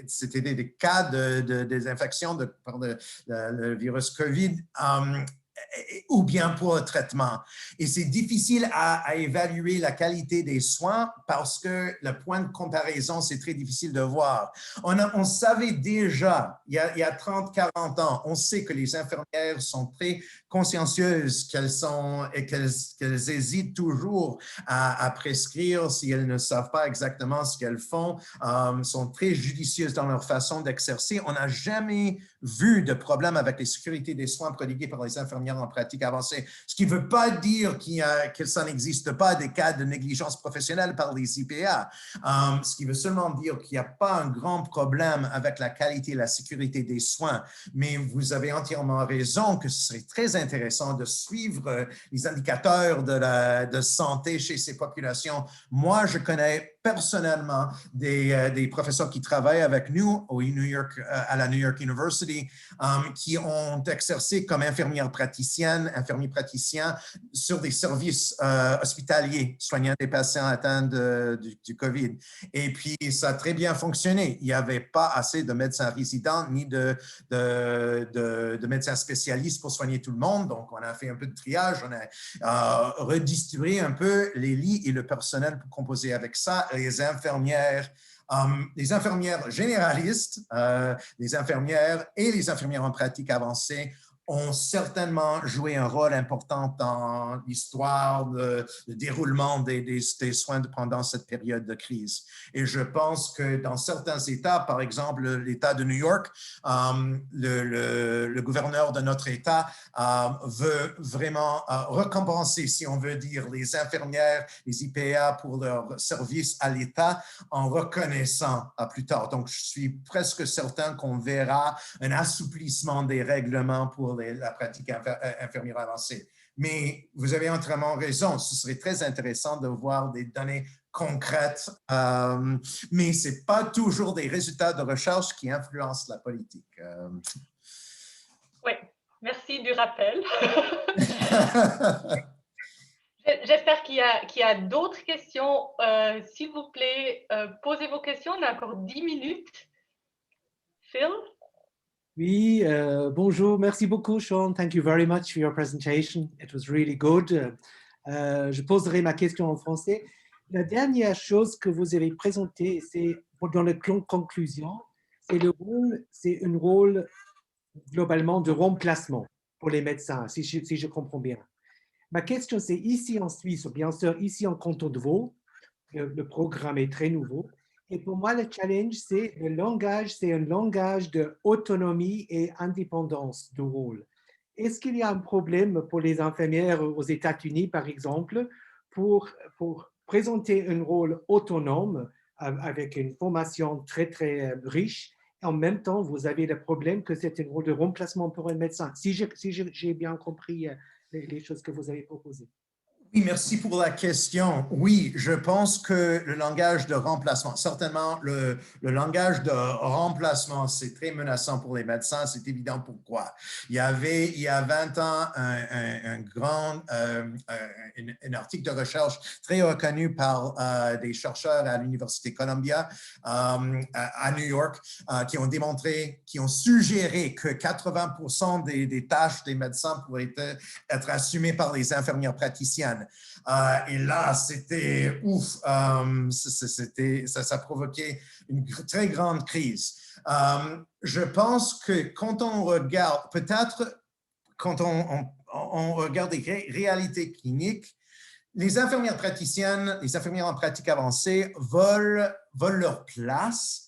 A: c'était des cas de désinfection par le virus COVID ou bien pour le traitement. Et c'est difficile à évaluer la qualité des soins parce que le point de comparaison, c'est très difficile de voir. On savait déjà, il y a 30, 40 ans, on sait que les infirmières sont très consciencieuses, qu'elles hésitent toujours à prescrire si elles ne savent pas exactement ce qu'elles font, sont très judicieuses dans leur façon d'exercer. On n'a jamais vu de problème avec la sécurité des soins prodigués par les infirmières en pratique avancée, ce qui ne veut pas dire que ça n'existe pas des cas de négligence professionnelle par les IPA, ce qui veut seulement dire qu'il n'y a pas un grand problème avec la qualité et la sécurité des soins. Mais vous avez entièrement raison que ce serait très intéressant de suivre les indicateurs de santé chez ces populations. Moi, je connais personnellement des professeurs qui travaillent avec nous à la New York University qui ont exercé comme infirmiers praticiens sur des services hospitaliers soignant des patients atteints du COVID. Et puis, ça a très bien fonctionné. Il n'y avait pas assez de médecins résidents ni de médecins spécialistes pour soigner tout le monde. Donc, on a fait un peu de triage, on a redistribué un peu les lits et le personnel pour composer avec ça. Les infirmières généralistes, les infirmières et les infirmières en pratique avancée ont certainement joué un rôle important dans l'histoire de déroulement des soins pendant cette période de crise. Et je pense que dans certains États, par exemple l'État de New York, le gouverneur de notre État veut vraiment récompenser, si on veut dire, les infirmières, les IPA pour leur service à l'État en reconnaissant plus tard. Donc, je suis presque certain qu'on verra un assouplissement des règlements pour la pratique infirmière avancée. Mais vous avez entièrement raison, ce serait très intéressant de voir des données concrètes, mais ce n'est pas toujours des résultats de recherche qui influencent la politique.
B: Oui, merci du rappel. J'espère qu'il y a d'autres questions. S'il vous plaît, posez vos questions. On a encore 10 minutes. Phil?
C: Oui, bonjour. Merci beaucoup, Sean. Thank you very much for your presentation. It was really good. Je poserai ma question en français. La dernière chose que vous avez présentée, c'est dans la conclusion, c'est un rôle globalement de remplacement pour les médecins, si je comprends bien. Ma question, c'est ici en Suisse, bien sûr, ici en canton de Vaud, le programme est très nouveau. Et pour moi, le challenge, c'est le langage, c'est un langage d'autonomie et indépendance du rôle. Est-ce qu'il y a un problème pour les infirmières aux États-Unis, par exemple, pour présenter un rôle autonome avec une formation très, très riche? En même temps, vous avez le problème que c'est un rôle de remplacement pour un médecin. Si j'ai bien compris les choses que vous avez proposées.
A: Oui, merci pour la question. Oui, je pense que le langage de remplacement, certainement le langage de remplacement, c'est très menaçant pour les médecins, c'est évident pourquoi. Il y a 20 ans, un article de recherche très reconnu par des chercheurs à l'Université Columbia à New York qui ont suggéré que 80% des tâches des médecins pourraient être assumées par les infirmières praticiennes. Et là, c'était ouf, ça provoquait une très grande crise. Je pense que quand on regarde, peut-être quand on regarde des réalités cliniques, les infirmières praticiennes, les infirmières en pratique avancée volent leur place.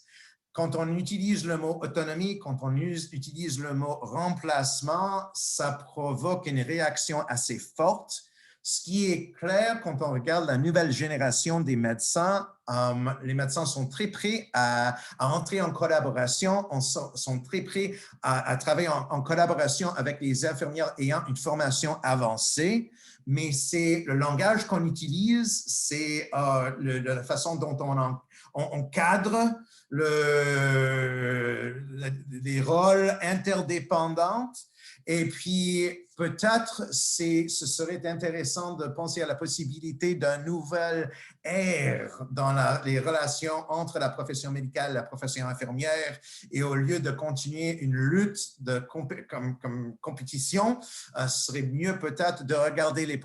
A: Quand on utilise le mot autonomie, quand on utilise le mot remplacement, ça provoque une réaction assez forte. Ce qui est clair quand on regarde la nouvelle génération des médecins, les médecins sont très prêts à entrer en collaboration, sont très prêts à travailler en collaboration avec les infirmières ayant une formation avancée, mais c'est le langage qu'on utilise, c'est la façon dont on cadre les rôles interdépendants. Et puis, peut-être, ce serait intéressant de penser à la possibilité d'une nouvelle ère dans les relations entre la profession médicale et la profession infirmière. Et au lieu de continuer une lutte comme compétition, ce serait mieux peut-être de regarder les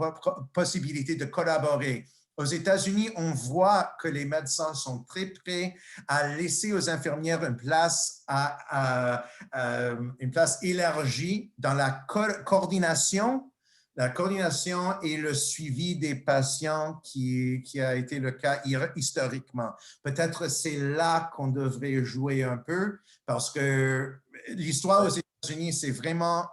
A: possibilités de collaborer. Aux États-Unis, on voit que les médecins sont très prêts à laisser aux infirmières une place élargie dans la coordination et le suivi des patients qui a été le cas historiquement. Peut-être c'est là qu'on devrait jouer un peu parce que l'histoire aux États-Unis, c'est vraiment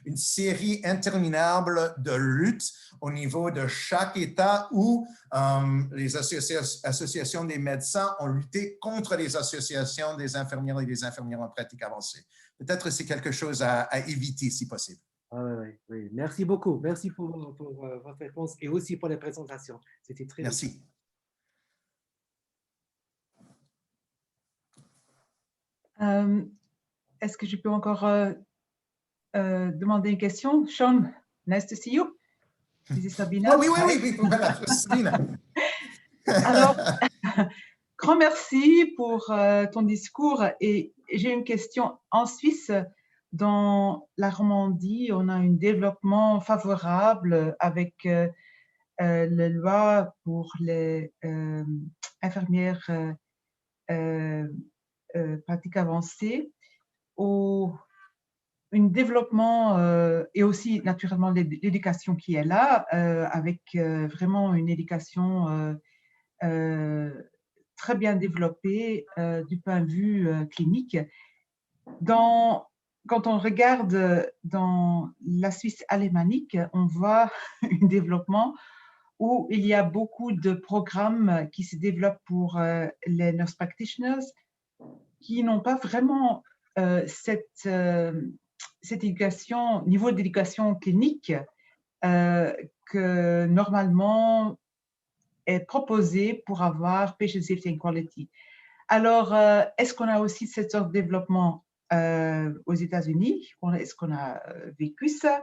A: une série interminable de luttes au niveau de chaque État où les associations des médecins ont lutté contre les associations des infirmières et des infirmières en pratique avancée. Peut-être c'est quelque chose à éviter si possible.
C: Oui. Merci beaucoup. Merci pour votre réponse et aussi pour la présentation. C'était très
A: Merci.
D: Est-ce que je peux encore demander une question? Sean, nice to see you. C'est Sabina.
A: Oh, oui. Voilà, Sabina.
D: Alors, grand merci pour ton discours. Et j'ai une question. En Suisse, dans la Romandie, on a un développement favorable avec la loi pour les infirmières pratiques avancées, un développement et aussi naturellement l'éducation qui est là, avec vraiment une éducation très bien développée du point de vue clinique. Quand on regarde dans la Suisse alémanique, on voit un développement où il y a beaucoup de programmes qui se développent pour les nurse practitioners qui n'ont pas vraiment cette éducation, niveau d'éducation clinique que normalement est proposé pour avoir patient safety and quality. Alors, est-ce qu'on a aussi cette sorte de développement aux États-Unis? Est-ce qu'on a vécu ça?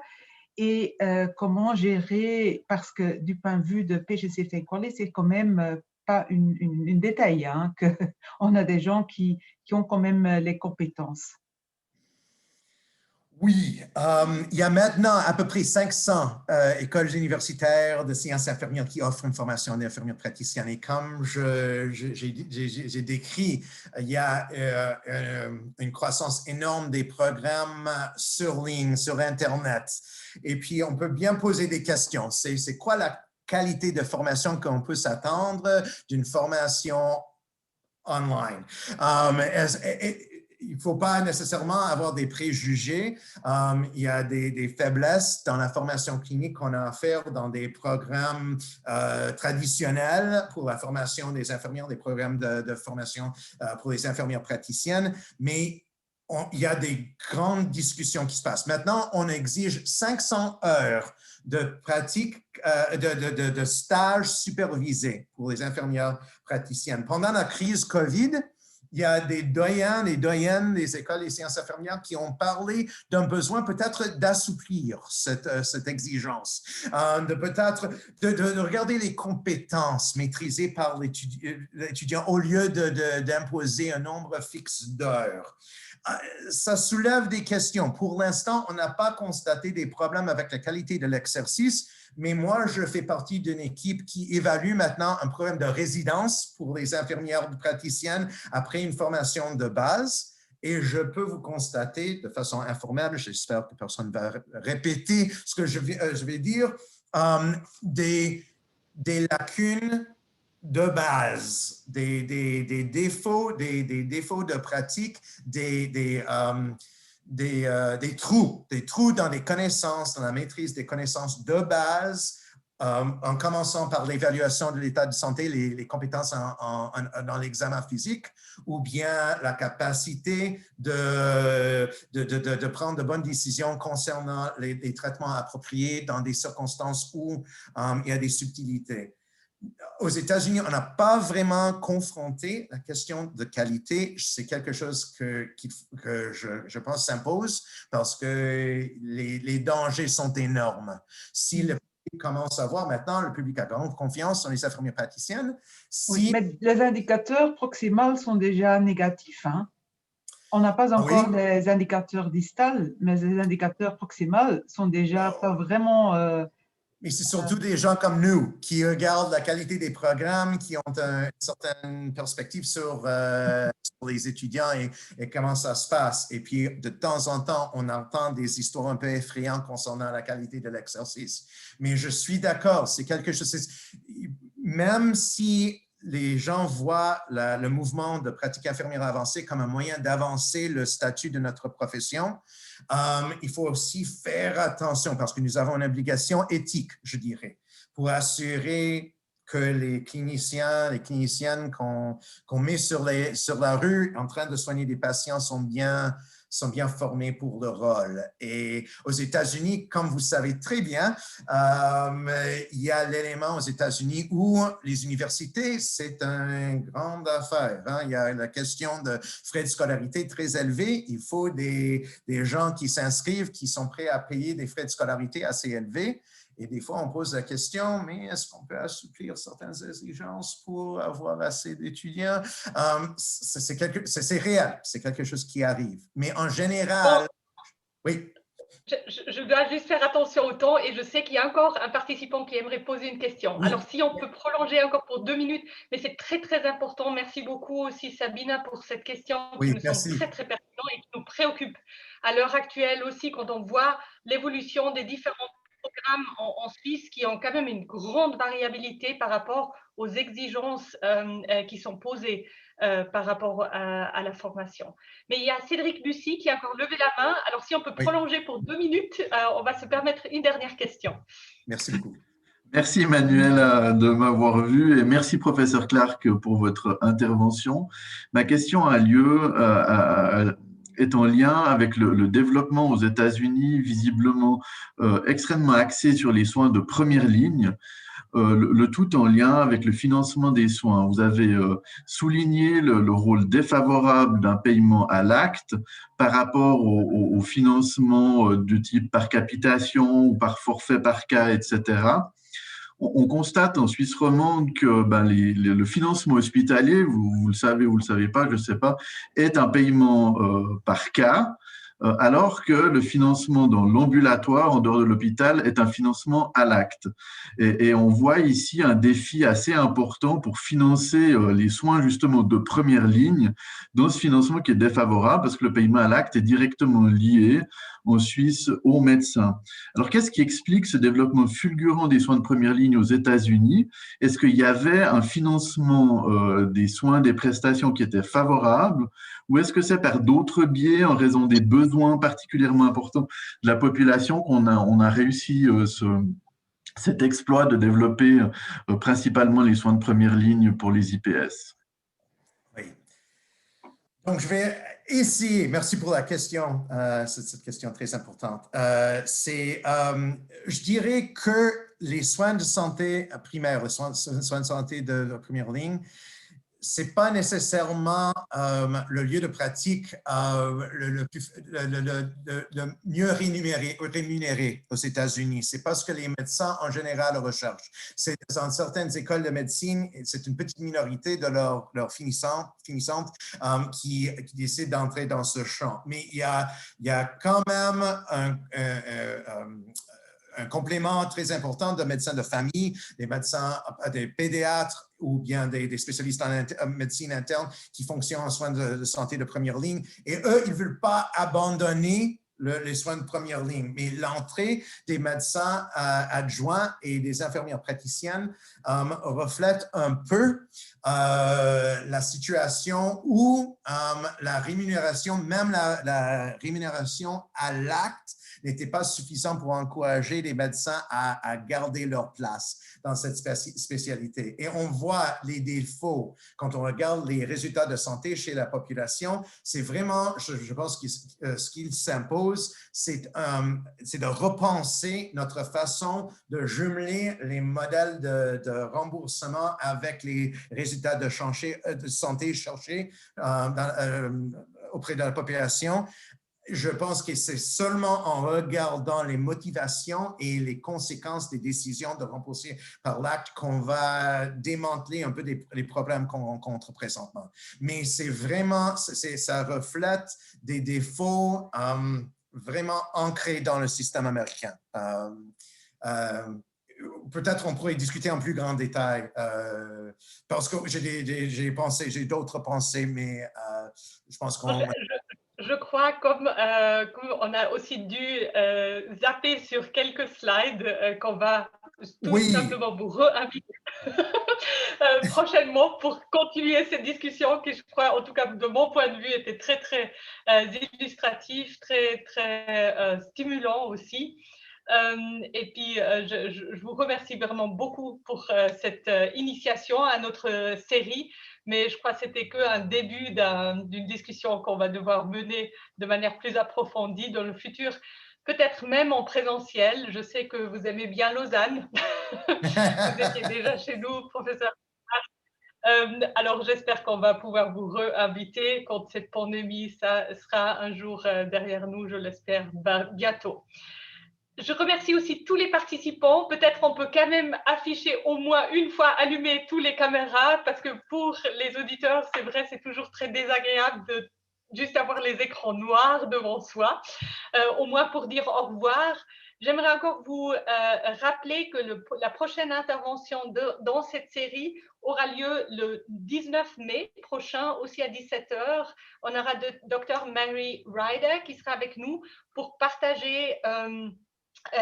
D: Et comment gérer, parce que du point de vue de patient safety and quality, c'est quand même pas une détail, hein, qu'on a des gens qui ont quand même les compétences.
A: Oui, il y a maintenant à peu près 500 écoles universitaires de sciences infirmières qui offrent une formation d'infirmière praticienne. Et comme j'ai décrit, il y a une croissance énorme des programmes sur ligne, sur Internet. Et puis, on peut bien poser des questions. C'est quoi la qualité de formation qu'on peut s'attendre d'une formation online? Il ne faut pas nécessairement avoir des préjugés. Il y a des faiblesses dans la formation clinique qu'on a à faire dans des programmes traditionnels pour la formation des infirmières, des programmes de formation pour les infirmières praticiennes, mais il y a des grandes discussions qui se passent. Maintenant, on exige 500 heures de pratique, de stages supervisés pour les infirmières praticiennes. Pendant la crise COVID, il y a des doyens, des doyennes des écoles des sciences infirmières qui ont parlé d'un besoin peut-être d'assouplir cette exigence, de regarder les compétences maîtrisées par l'étudiant au lieu d'imposer un nombre fixe d'heures. Ça soulève des questions. Pour l'instant, on n'a pas constaté des problèmes avec la qualité de l'exercice, mais moi, je fais partie d'une équipe qui évalue maintenant un programme de résidence pour les infirmières praticiennes après une formation de base. Et je peux vous constater de façon informelle, j'espère que personne ne va répéter ce que je vais dire, des lacunes de base, des défauts, des défauts de pratique, des trous dans les connaissances, dans la maîtrise des connaissances de base, en commençant par l'évaluation de l'état de santé, les compétences dans l'examen physique, ou bien la capacité de prendre de bonnes décisions concernant les traitements appropriés dans des circonstances où il y a des subtilités. Aux États-Unis, on n'a pas vraiment confronté la question de qualité. C'est quelque chose que je pense s'impose parce que les dangers sont énormes. Si le public commence à voir maintenant, le public a grande confiance en les infirmières praticiennes.
D: Oui, mais les indicateurs proximaux sont déjà négatifs, hein? On n'a pas encore les indicateurs distals, mais les indicateurs proximaux sont déjà pas vraiment…
A: Mais c'est surtout des gens comme nous qui regardent la qualité des programmes, qui ont une certaine perspective sur les étudiants et comment ça se passe. Et puis, de temps en temps, on entend des histoires un peu effrayantes concernant la qualité de l'exercice. Mais je suis d'accord, c'est quelque chose… Même si les gens voient le mouvement de pratique infirmière avancée comme un moyen d'avancer le statut de notre profession, il faut aussi faire attention parce que nous avons une obligation éthique, je dirais, pour assurer que les cliniciens, les cliniciennes qu'on met sur la rue en train de soigner des patients sont bien formés pour le rôle. Et aux États-Unis, comme vous savez très bien, il y a l'élément aux États-Unis où les universités, c'est une grande affaire. Hein? Il y a la question de frais de scolarité très élevés. Il faut des gens qui s'inscrivent, qui sont prêts à payer des frais de scolarité assez élevés. Et des fois, on pose la question, mais est-ce qu'on peut assouplir certaines exigences pour avoir assez d'étudiants? C'est réel, c'est quelque chose qui arrive. Mais en général, oui.
B: Je dois juste faire attention au temps et je sais qu'il y a encore un participant qui aimerait poser une question.
A: Oui.
B: Alors, si on peut prolonger encore pour 2 minutes, mais c'est très, très important. Merci beaucoup aussi, Sabina, pour cette question qui nous semble très, très pertinente et qui nous préoccupe à l'heure actuelle aussi quand on voit l'évolution des différents programmes en Suisse qui ont quand même une grande variabilité par rapport aux exigences qui sont posées par rapport à la formation. Mais il y a Cédric Bussy qui a encore levé la main. Alors, si on peut prolonger pour 2 minutes, on va se permettre une dernière question.
A: Merci beaucoup.
E: Merci Emmanuel de m'avoir vu et merci professeur Clark pour votre intervention. Ma question a lieu est en lien avec le développement aux États-Unis, visiblement extrêmement axé sur les soins de première ligne, le tout en lien avec le financement des soins. Vous avez souligné le rôle défavorable d'un paiement à l'acte par rapport au financement de type par capitation ou par forfait par cas, etc. On constate en Suisse romande que le financement hospitalier, vous le savez, vous ne le savez pas, je ne sais pas, est un paiement par cas, alors que le financement dans l'ambulatoire, en dehors de l'hôpital, est un financement à l'acte. Et on voit ici un défi assez important pour financer les soins justement de première ligne dans ce financement qui est défavorable parce que le paiement à l'acte est directement lié en Suisse aux médecins. Alors, qu'est-ce qui explique ce développement fulgurant des soins de première ligne aux États-Unis? Est-ce qu'il y avait un financement des soins, des prestations qui était favorable, ou est-ce que c'est par d'autres biais, en raison des besoins particulièrement importants de la population, qu'on a réussi cet exploit de développer principalement les soins de première ligne pour les IPS?
A: Oui. Donc, je vais essayer, merci pour la question, cette question très importante. Je dirais que les soins de santé primaires, les soins de santé de première ligne, ce n'est pas nécessairement le lieu de pratique le mieux rémunéré aux États-Unis. C'est pas ce que les médecins en général recherchent. C'est dans certaines écoles de médecine, c'est une petite minorité de leurs finissantes qui décident d'entrer dans ce champ. Mais il y a quand même un complément très important de médecins de famille, des médecins, des pédiatres ou bien des spécialistes en médecine interne qui fonctionnent en soins de santé de première ligne. Et eux, ils ne veulent pas abandonner les soins de première ligne, mais l'entrée des médecins adjoints et des infirmières praticiennes reflète un peu la situation où la rémunération, même la rémunération à l'acte, n'était pas suffisant pour encourager les médecins à garder leur place dans cette spécialité. Et on voit les défauts quand on regarde les résultats de santé chez la population. C'est vraiment, je pense que ce qu'il s'impose, c'est de repenser notre façon de jumeler les modèles de remboursement avec les résultats de santé cherchés auprès de la population. Je pense que c'est seulement en regardant les motivations et les conséquences des décisions de rembourser par l'acte qu'on va démanteler un peu les problèmes qu'on rencontre présentement. Mais c'est vraiment, ça reflète des défauts vraiment ancrés dans le système américain. Peut-être on pourrait discuter en plus grand détail parce que j'ai d'autres pensées, mais je pense qu'on...
B: Je crois, comme on a aussi dû zapper sur quelques slides, qu'on va tout simplement vous réinviter prochainement pour continuer cette discussion qui, je crois, en tout cas de mon point de vue, était très, très illustratif, très, très stimulant aussi. Et puis, je vous remercie vraiment beaucoup pour cette initiation à notre série. Mais je crois que c'était qu'un début d'une discussion qu'on va devoir mener de manière plus approfondie dans le futur, peut-être même en présentiel. Je sais que vous aimez bien Lausanne. Vous étiez déjà chez nous, professeur. Alors, j'espère qu'on va pouvoir vous réinviter quand cette pandémie ça sera un jour derrière nous, je l'espère bientôt. Je remercie aussi tous les participants. Peut-être on peut quand même afficher au moins une fois allumer tous les caméras parce que pour les auditeurs, c'est vrai, c'est toujours très désagréable de juste avoir les écrans noirs devant soi. Au moins pour dire au revoir. J'aimerais encore vous rappeler que la prochaine intervention dans cette série aura lieu le 19 mai prochain, aussi à 17h. On aura Dr. Mary Ryder qui sera avec nous pour partager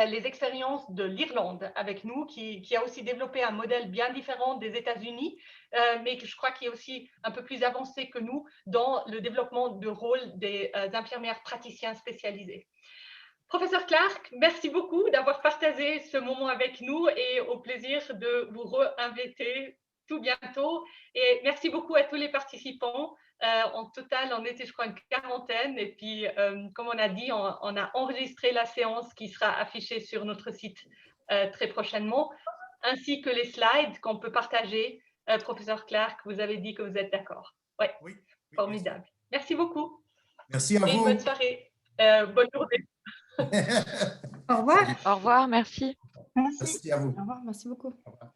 B: les expériences de l'Irlande avec nous, qui a aussi développé un modèle bien différent des États-Unis, mais que je crois qui est aussi un peu plus avancé que nous dans le développement du rôle des infirmières praticiens spécialisés. Professeur Clark, merci beaucoup d'avoir partagé ce moment avec nous et au plaisir de vous réinviter tout bientôt. Et merci beaucoup à tous les participants. En total, on était, je crois, une quarantaine. Et puis, comme on a dit, on a enregistré la séance qui sera affichée sur notre site très prochainement, ainsi que les slides qu'on peut partager. Professeur Clark, vous avez dit que vous êtes d'accord. Ouais. Oui. Formidable. Merci beaucoup.
A: Merci à vous.
B: Bonne soirée. Bonne journée.
F: Au revoir.
G: Au revoir, merci.
F: Merci.
A: Merci à vous.
F: Au revoir, merci beaucoup.
A: Au revoir.